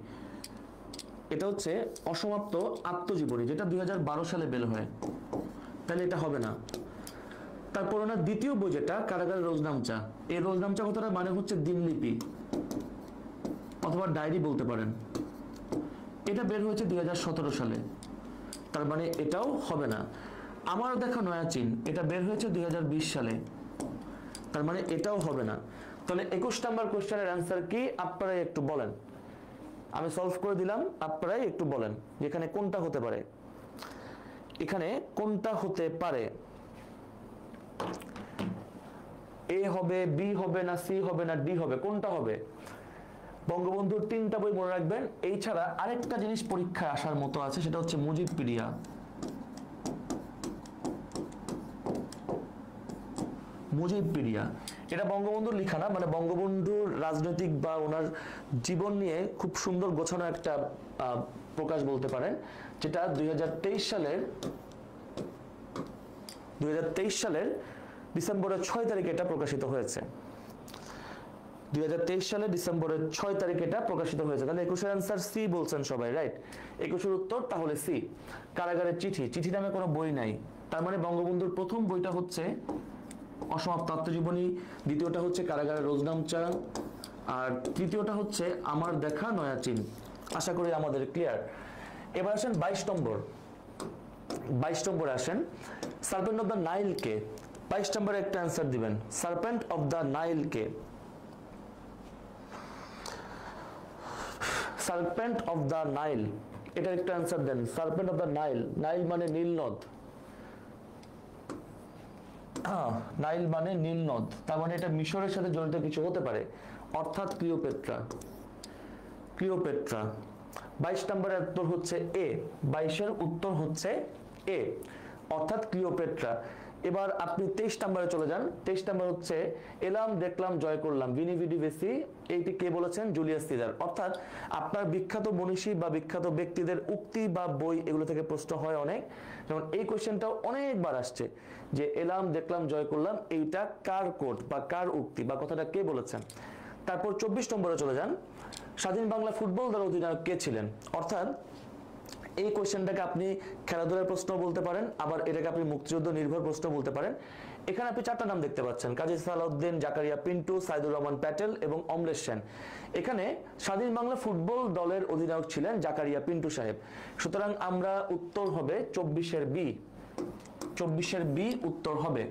এটা হচ্ছে অসমাপ্ত আত্মজীবনী, যেটা 2012 সালে বের হয়, তাহলে এটা হবে না। তারপর ওনার দ্বিতীয় বই যেটা কারাগারের রোজনামচা, এই রোজনামচা কথাটা মানে হচ্ছে দিনলিপি অথবা ডায়েরি বলতে পারেন, এটা বের হয়েছে 2017 সালে, তার মানে এটাও হবে না। আমার দেখা নয়াচিন, এটা বের হয়েছে 2020 সালে, তার মানে এটাও হবে না। তাহলে 21 নম্বর কোশ্চেনের অ্যান্সার কি আপনারাই একটু বলেন। আমি সলভ করে দিলাম, আপনারাই একটু বলেন যেখানে কোনটা হতে পারে। এখানে কোনটা হতে পারে? এ হবে, বি হবে, না সি হবে, না ডি হবে, কোনটা হবে? বঙ্গবন্ধুর 3টা বই মনে রাখবেন। এই ছাড়া আরেকটা জিনিস পরীক্ষায় আসার মতো আছে, সেটা হচ্ছে মুজিবপিডিয়া। মুজিবপিডিয়া এটা বঙ্গবন্ধুর লেখা না, মানে বঙ্গবন্ধুর রাজনৈতিক বা ওনার জীবন নিয়ে খুব সুন্দর গোছানো একটা প্রকাশ বলতে পারেন, যেটা 2023 সালের ডিসেম্বরের 6 তারিখে এটা প্রকাশিত হয়েছে। 2023 সালের ডিসেম্বরের 6 তারিখে এটা প্রকাশিত হয়েছে। তাহলে 21 অ্যান্সার সি বলছেন সবাই, রাইট? 21 উত্তর তাহলে সি। কারাগারের চিঠি নামে কোনো বই নাই, তার মানে বঙ্গবন্ধুর প্রথম বইটা হচ্ছে অসমাপ্ত আত্মজীবনী, দ্বিতীয়টা হচ্ছে কারাগারের রোজনামচা, আর তৃতীয়টা হচ্ছে আমার দেখা নয়াচিন। আশা করি আমাদের ক্লিয়ার। এবার আসেন 22 নম্বরে আসেন, সার্পেন্ট অফ দ্য নাইল কে? 22 নম্বরে একটা অ্যান্সার দিবেন, সার্পেন্ট অফ দ্য নাইল কে? সার্পেন্ট অফ দ্য নাইল, এটার একটা অ্যান্সার দেন। Serpent of the Nile, Nile মানে নীল নদ, নাইল মানে নীল নদ, তার মানে এটা মিশরের সাথে জড়িত কিছু হতে পারে, অর্থাৎ ক্লিওপেট্রা। 22 নম্বরের উত্তর হচ্ছে এ। 22-এর উত্তর হচ্ছে এ, অর্থাৎ ক্লিওপেট্রা। এবার আপনি 23 নম্বরে চলে যান। 23 নম্বর হচ্ছে এলাম দেখলাম জয় করলাম, ভিনি ভিডি ভেসি। এইটি কে বলেছেন? Julius Caesar. অর্থাৎ আপনার বিখ্যাত মনীষী বা বিখ্যাত ব্যক্তিদের উক্তি বা বই এগুলো থেকে প্রশ্ন হয় অনেক। যেমন এই কোশ্চেনটাও অনেকবার আসছে যে এলাম দেখলাম জয় করলাম, এইটা কার কোট বা কার উক্তি বা কথাটা কে বলেছেন। তারপর 24 নম্বরে চলে যান, স্বাধীন বাংলা ফুটবল দলের অধিনায়ক কে ছিলেন? অর্থাৎ এই কোশ্চেনটাকে আপনি খেলাধুলার প্রশ্ন বলতে পারেন, আবার এটাকে আপনি মুক্তিযুদ্ধ নির্ভর প্রশ্ন বলতে পারেন। এখানে আপনি 4টা নাম দেখতে পাচ্ছেন, কাজী সালাউদ্দিন, জাকারিয়া পিন্টু, সাইদুর রহমান প্যাটেল এবং অমলেশ সেন। এখানে স্বাধীন বাংলা ফুটবল দলের অধিনায়ক ছিলেন জাকারিয়া পিন্টু সাহেব। সুতরাং আমরা উত্তর হবে 24-এর বি। 24-এর বি উত্তর হবে।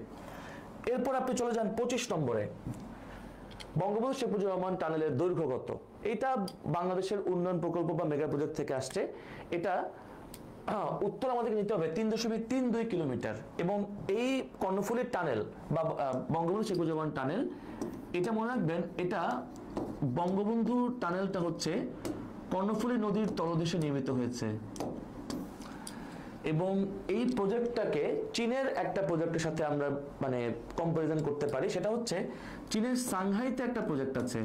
এরপর আপনি চলে যান 25 নম্বরে, বঙ্গবন্ধু শেখ মুজিবুর রহমান টানেলের দৈর্ঘ্য কত? এটা বাংলাদেশের উন্নয়ন প্রকল্প বা মেগা প্রজেক্ট থেকে আসছে। এটা উত্তর আমাদেরকে নিতে হবে 3.32 কিলোমিটার। এবং এই কর্ণফুলী টানেল বা বঙ্গবন্ধু শেখ মুজিবুর রহমান টানেল, এটা মনে রাখবেন, এটা বঙ্গবন্ধু টানেলটা হচ্ছে কর্ণফুলী নদীর তলদেশে নির্মিত হয়েছে। এবং এই প্রজেক্টটাকে চীনের একটা প্রজেক্টের সাথে আমরা মানে কম্পারিজন করতে পারি। সেটা হচ্ছে চীনের সাংহাইতে একটা প্রজেক্ট আছে,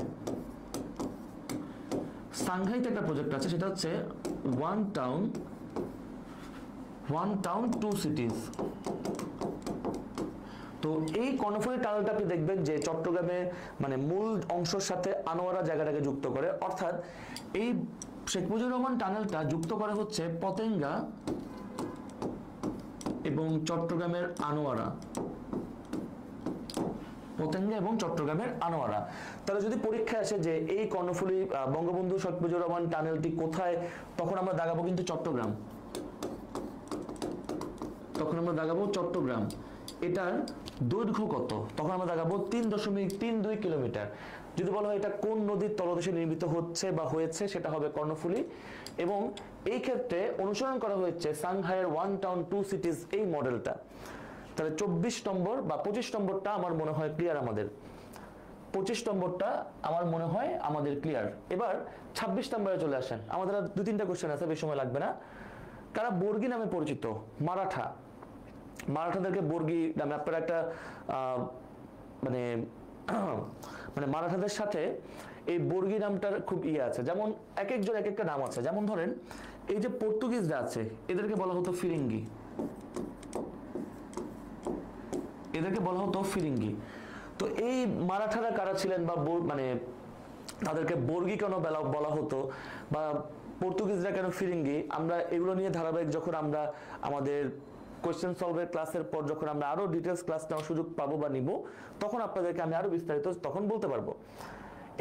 সাংহাইতে একটা প্রজেক্ট আছে, সেটা হচ্ছে ওয়ান টাউন টু সিটিজ। তো এই কর্ণফুলী টানেলটা আপনি দেখবেন যে চট্টগ্রামে মানে মূল অংশের সাথে আনোয়ারা জায়গাটাকে যুক্ত করে। অর্থাৎ এই শেখ মুজিবুর রহমান টানেলটা যুক্ত করা হচ্ছে পতেঙ্গা এবং চট্টগ্রামের আনোয়ারা, পতেঙ্গা এবং চট্টগ্রামের আনোয়ারা। তাহলে যদি পরীক্ষায় আসে যে এই কর্ণফুলী বঙ্গবন্ধু শেখ মুজিবুর রহমান টানেলটি কোথায়, তখন আমরা দাগাবো কিন্তু চট্টগ্রাম, তখন আমরা দাগাবো চট্টগ্রাম। এটার দৈর্ঘ্য কত? তখন আমরা দাগাবো 3.32 কিলোমিটার। যদি বলা হয় এটা কোন নদীর তলদেশে নির্মিত হচ্ছে বা হয়েছে, সেটা হবে কর্ণফুলী। এবং এই ক্ষেত্রে অনুসরণ করা হয়েছে সাংহাইয়ের ওয়ান টাউন টু সিটিজ এই মডেলটা। তাহলে 24 নম্বর বা 25 নম্বরটা আমার মনে হয় ক্লিয়ার আমাদের। 25 নম্বরটা আমার মনে হয় আমাদের ক্লিয়ার। এবার 26 নম্বরে চলে আসেন। আমাদের 2-3টা কোশ্চেন আছে, বেশি সময় লাগবে না। কারা বর্গী নামে পরিচিত? মারাঠা। মারাঠাদেরকে বর্গী নামে, আপনারা একটা মানে মানে মারাঠাদের সাথে এই বর্গী নামটার খুব আছে। যেমন এক একজন এক একটা নাম আছে। যেমন ধরেন এই যে পর্তুগিজরা আছে, এদেরকে বলা হতো ফিরিঙ্গি, এদেরকে বলা হতো ফিরিঙ্গি। তো এই মারাঠারা কারা ছিলেন বা মানে তাদেরকে বর্গী কেন বলা হতো বা পর্তুগিজরা কেন ফিরিঙ্গি, আমরা এগুলো নিয়ে ধারাবাহিক যখন আমরা আমাদের কোয়েশ্চেন সলভের ক্লাসের পর যখন আমরা আরো ডিটেলস ক্লাস নেওয়ার সুযোগ পাবো বা নিব, তখন আপনাদেরকে আমি আরো বিস্তারিত তখন বলতে পারবো।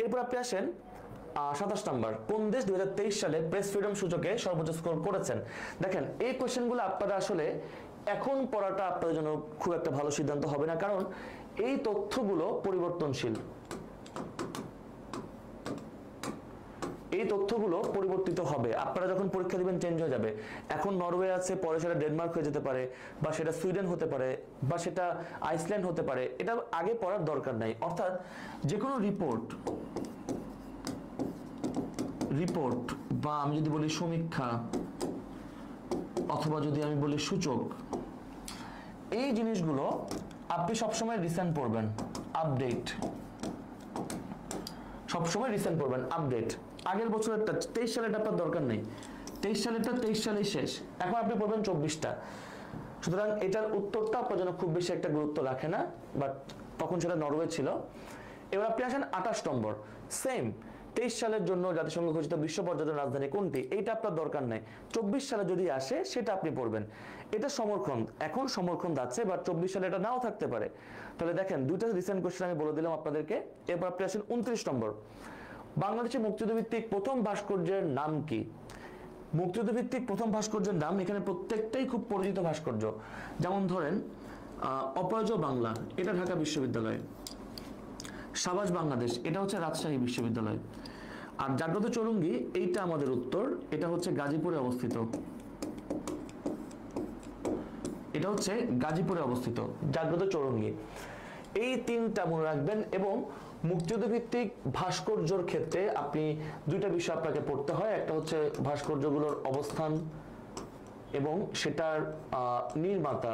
এরপর আপনি আসেন 27 নম্বর, কোন দেশ 2023 সালে প্রেস ফ্রিডম সূচকে সর্বোচ্চ স্কোর করেছেন? দেখেন এই কোয়েশ্চেনগুলো আপনারা আসলে এখন পড়াটা আপনাদের জন্য খুব একটা ভালো সিদ্ধান্ত হবে না, কারণ এই তথ্যগুলো পরিবর্তনশীল। এই তথ্যগুলো পরিবর্তিত হবে, আপনারা যখন পরীক্ষা দিবেন চেঞ্জ হয়ে যাবে। এখন নরওয়ে আছে, পরে সেটা ডেনমার্ক হয়ে যেতে পারে, বা সেটা সুইডেন হতে পারে, বা সেটা আইসল্যান্ড হতে পারে। এটা আগে পড়ার দরকার নাই। অর্থাৎ যে কোনো রিপোর্ট বা আমি যদি বলি সমীক্ষা অথবা যদি আমি বলি সূচক, এই জিনিসগুলো আপনি সবসময় রিসেন্ট পড়বেন, আপডেট, সবসময় রিসেন্ট পড়বেন, আপডেট। আগের বছরেরটা 23 সালেরটা আপনার দরকার নেই, 23 সালেরটা 23 সালেই শেষ। এখন আপনি পড়বেন 24টা। সুতরাং এটার উত্তরটা আপনার জন্য খুব বেশি একটা গুরুত্ব রাখে না, বাট তখন সেটা নরওয়ে ছিল। এবার আপনি আসেন 28 নম্বর, সেম 23 সালের জন্য জাতিসংঘ ঘোষিত বিশ্ব পর্যটন রাজধানী কোনটি? এইটা আপনার দরকার নাই। 24 সালে যদি আসে সেটা আপনি পড়বেন। এটা সমরখন্দ, এখন সমরখন্দ আছে, বাট 24 সালে এটা নাও থাকতে পারে। তাহলে দেখেন দুইটা রিসেন্ট কোশ্চেন আমি বলে দিলাম আপনাদেরকে। এরপর আপনি আসেন 29 নম্বর, বাংলাদেশের মুক্তিযুদ্ধ ভিত্তিক প্রথম ভাস্কর্যের নাম কি? মুক্তিযুদ্ধ ভিত্তিক প্রথম ভাস্কর্যের নাম, এখানে প্রত্যেকটাই খুব পরিচিত ভাস্কর্য। যেমন ধরেন অপরাজয় বাংলা, এটা ঢাকা বিশ্ববিদ্যালয়। সাবাস বাংলাদেশ, এটা হচ্ছে রাজশাহী বিশ্ববিদ্যালয়। আর জাগ্রত চৌরঙ্গি, এইটা আমাদের উত্তর, এটা হচ্ছে গাজীপুরে অবস্থিত। এটা হচ্ছে গাজীপুরে অবস্থিত জাগ্রত চৌরঙ্গি। এই 3টা মনে রাখবেন। এবং মুক্তিযুদ্ধ ভিত্তিক ভাস্কর্যর ক্ষেত্রে আপনি দুইটা বিষয় আপনাকে পড়তে হয়। একটা হচ্ছে ভাস্কর্যগুলোর অবস্থান এবং সেটার নির্মাতা।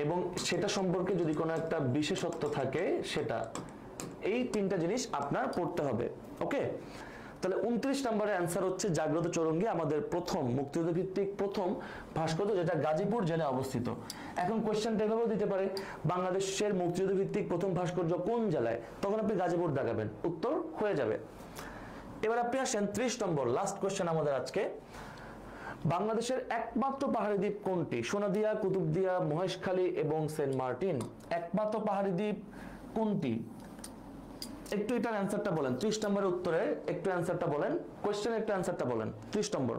এবং সেটা সম্পর্কে যদি কোনো একটা বিশেষত্ব থাকে সেটা, এই তিনটা জিনিস আপনার পড়তে হবে। ওকে, তাহলে 29 নম্বরের অ্যান্সার হচ্ছে জাগ্রত চৌরঙ্গী, আমাদের প্রথম মুক্তিযুদ্ধ ভিত্তিক প্রথম ভাস্কর্য, যেটা গাজীপুর জেলায় অবস্থিত। এখন কোয়েশ্চেনটা এভাবেও দিতে পারে, বাংলাদেশের মুক্তিযুদ্ধ ভিত্তিক প্রথম ভাস্কর্য কোন জেলায়, তখন আপনি গাজীপুর দেখাবেন, উত্তর হয়ে যাবে। এবার আপনি আসেন 30 নম্বর, লাস্ট কোয়েশ্চেন আমাদের আজকে। বাংলাদেশের একমাত্র পাহাড়ি দ্বীপ কোনটি? সোনাদিয়া, কুতুবদিয়া, মহেশখালী এবং সেন্ট মার্টিন। একমাত্র পাহাড়ি দ্বীপ কোনটি? একটু এটার অ্যান্সারটা বলেন। 30 নম্বরের উত্তরে একটু অ্যান্সারটা বলেন, কোয়েশ্চেনের একটু অ্যান্সারটা বলেন। 30 নম্বর,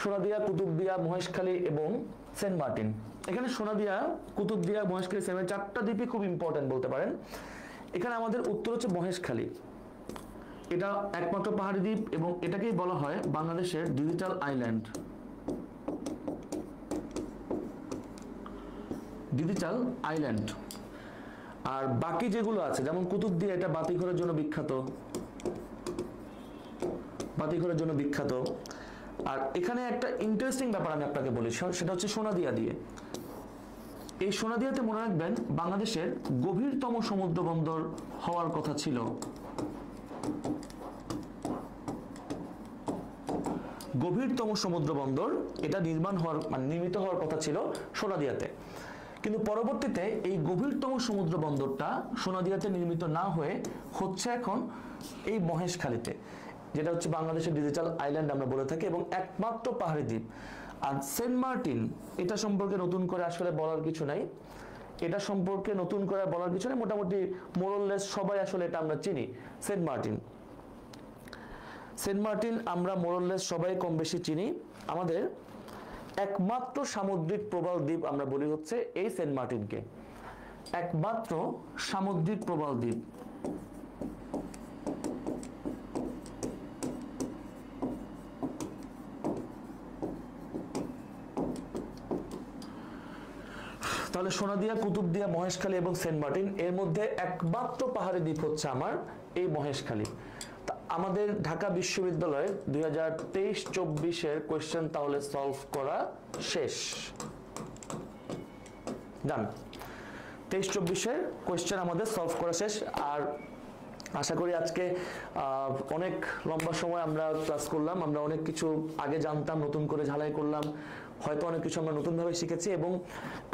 সোনাদিয়া, কুতুবদিয়া, মহেশখালী এবং সেন্ট মার্টিন। এখানে সোনাদিয়া, কুতুবদিয়া, মহেশখালী, সেন্ট মার্টিন, চারটা দ্বীপই খুব ইম্পর্টেন্ট বলতে পারেন। এখানে আমাদের উত্তর হচ্ছে মহেশখালী। এটা একমাত্র পাহাড়ি দ্বীপ এবং এটাকেই বলা হয় বাংলাদেশের ডিজিটাল আইল্যান্ড। Digital island. আর বাকি যেগুলো আছে যেমন কুতুবদিয়া, এটা বাতিঘরের জন্য বিখ্যাত, বাতিঘরের জন্য বিখ্যাত। আর এখানে একটা ইন্টারেস্টিং ব্যাপার আমি আপনাকে বলি, সেটা হচ্ছে সোনাদিয়া দিয়ে। এই সোনাদিয়াতে মনে রাখবেন বাংলাদেশের গভীরতম সমুদ্র বন্দর হওয়ার কথা ছিল। গভীরতম সমুদ্র বন্দর এটা নির্মিত হওয়ার কথা ছিল সোনাদিয়াতে, কিন্তু পরবর্তীতে এই গভীরতম সমুদ্র বন্দরটা সোনাদিয়াতে নির্মিত না হয়ে হচ্ছে এখন এই মহেশখালীতে, যেটা হচ্ছে বাংলাদেশের ডিজিটাল আইল্যান্ড আমরা বলে থাকি এবং একমাত্র পাহাড়ি দ্বীপ। আর সেন্ট মার্টিন, এটা সম্পর্কে নতুন করে আসলে বলার কিছু নাই, এটা সম্পর্কে নতুন করে বলার কিছু নেই, মোটামুটি মোরললেস সবাই আসলে এটা আমরা চিনি। সেন্ট মার্টিন, সেন্ট মার্টিন আমরা মোরললেস সবাই কম বেশি চিনি। আমাদের একমাত্র সামুদ্রিক প্রবাল দ্বীপ আমরা বলি হচ্ছে এই সেন্ট মার্টিনকে, একমাত্র সামুদ্রিক প্রবাল দ্বীপ। তাহলে সোনাদিয়া, কুতুবদিয়া, মহেশখালী এবং সেন্ট মার্টিন, এর মধ্যে একমাত্র পাহাড়ি দ্বীপ হচ্ছে আমার এই মহেশখালী। আমাদের ঢাকা বিশ্ববিদ্যালয়ের 2023-24 কোয়েশ্চেন তাহলে সলভ করা শেষ। ডান, 23-24 কোয়েশ্চেন আমাদের সলভ করা শেষ। আর আশা করি আজকে অনেক লম্বা সময় আমরা ক্লাস করলাম, আমরা অনেক কিছু আগে জানতাম, নতুন করে ঝালাই করলাম, হয়তো অনেক কিছু আমরা নতুনভাবে শিখেছি এবং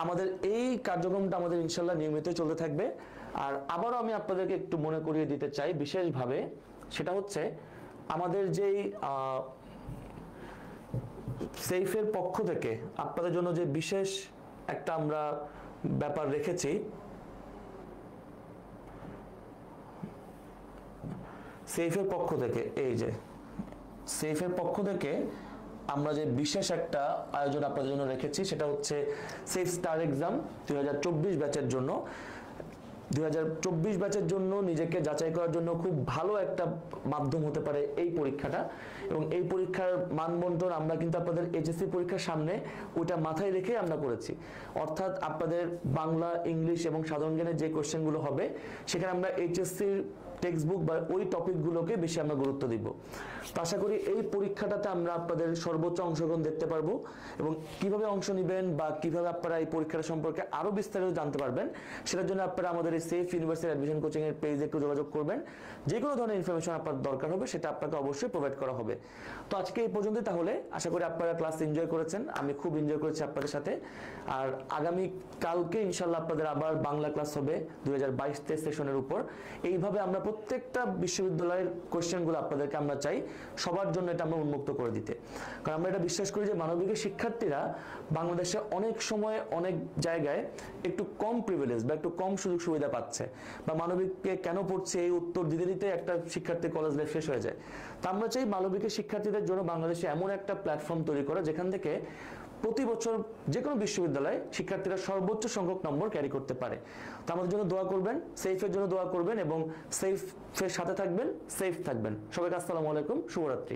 আমাদের এই কার্যক্রমটা আমাদের ইনশাল্লাহ নিয়মিতই চলতে থাকবে। আর আবারও আমি আপনাদেরকে একটু মনে করিয়ে দিতে চাই বিশেষভাবে, সেটা হচ্ছে আমাদের যেই সেইফের পক্ষ থেকে আপনাদের জন্য যে বিশেষ একটা আমরা ব্যাপার রেখেছি, সেইফের পক্ষ থেকে, এই যে সেইফের পক্ষ থেকে আমরা যে বিশেষ একটা আয়োজন আপনাদের জন্য রেখেছি, সেটা হচ্ছে সেফ স্টার এক্সাম 2024 ব্যাচের জন্য। 2024 ব্যাচের জন্য নিজেকে যাচাই করার জন্য খুব ভালো একটা মাধ্যম হতে পারে এই পরীক্ষাটা। এবং এই পরীক্ষার মানবন্টন আমরা কিন্তু আপনাদের এইচএসসি পরীক্ষার সামনে ওইটা মাথায় রেখে আমরা করেছি। অর্থাৎ আপনাদের বাংলা, ইংলিশ এবং সাধারণ জ্ঞানের যে কোশ্চেনগুলো হবে সেখানে আমরা এইচএসসির টেক্সট বুক বা ওই টপিকগুলোকে বেশি আমরা গুরুত্ব দিব। তো আশা করি এই পরীক্ষাটাতে আমরা আপনাদের সর্বোচ্চ অংশগ্রহণ দেখতে পারবো এবং কিভাবে অংশ নেবেন বা কিভাবে আপনারা এই পরীক্ষাটা সম্পর্কে আরো বিস্তারিত জানতে পারবেন, সেটার জন্য আপনারা আমাদের এই সেফ ইউনিভার্সিটি অ্যাডমিশন কোচিং এর পেজে একটু যোগাযোগ করবেন। যে কোনো ধরনের ইনফরমেশন আপনার দরকার হবে সেটা আপনাকে অবশ্যই প্রোভাইড করা হবে। তো আজকে এই পর্যন্তই, তাহলে আশা করি আপনারা ক্লাস এনজয় করেছেন, আমি খুব এনজয় করেছি আপনাদের সাথে। আর আগামী কালকে ইনশাল্লাহ আপনাদের আবার বাংলা ক্লাস হবে 2022 সেশনের উপর। এইভাবে আমরা প্রত্যেকটা বিশ্ববিদ্যালয়ের কোয়েশ্চেনগুলো আপনাদেরকে আমরা চাই সবার জন্য এটা আমরা উন্মুক্ত করে দিতে, কারণ আমরা এটা বিশ্বাস করি যে মানবিকের শিক্ষার্থীরা বাংলাদেশে অনেক সময় অনেক জায়গায় একটু কম প্রিভিলেজ বা একটু কম সুযোগ সুবিধা পাচ্ছে, বা মানবিককে কেন পড়ছে এই উত্তর দিতে দিতে একটা শিক্ষার্থী কলেজ লাইফ শেষ হয়ে যায়। তা আমরা চাই মানবিকের শিক্ষার্থীদের জন্য বাংলাদেশে এমন একটা প্ল্যাটফর্ম তৈরি করা যেখান থেকে প্রতি বছর যে কোনো বিশ্ববিদ্যালয়ে শিক্ষার্থীরা সর্বোচ্চ সংখ্যক নম্বর ক্যারি করতে পারে। তো আমাদের জন্য দোয়া করবেন, সেফের জন্য দোয়া করবেন এবং সেফের সাথে থাকবেন, সেফ থাকবেন। সবাইকে আসসালামু আলাইকুম, শুভরাত্রি।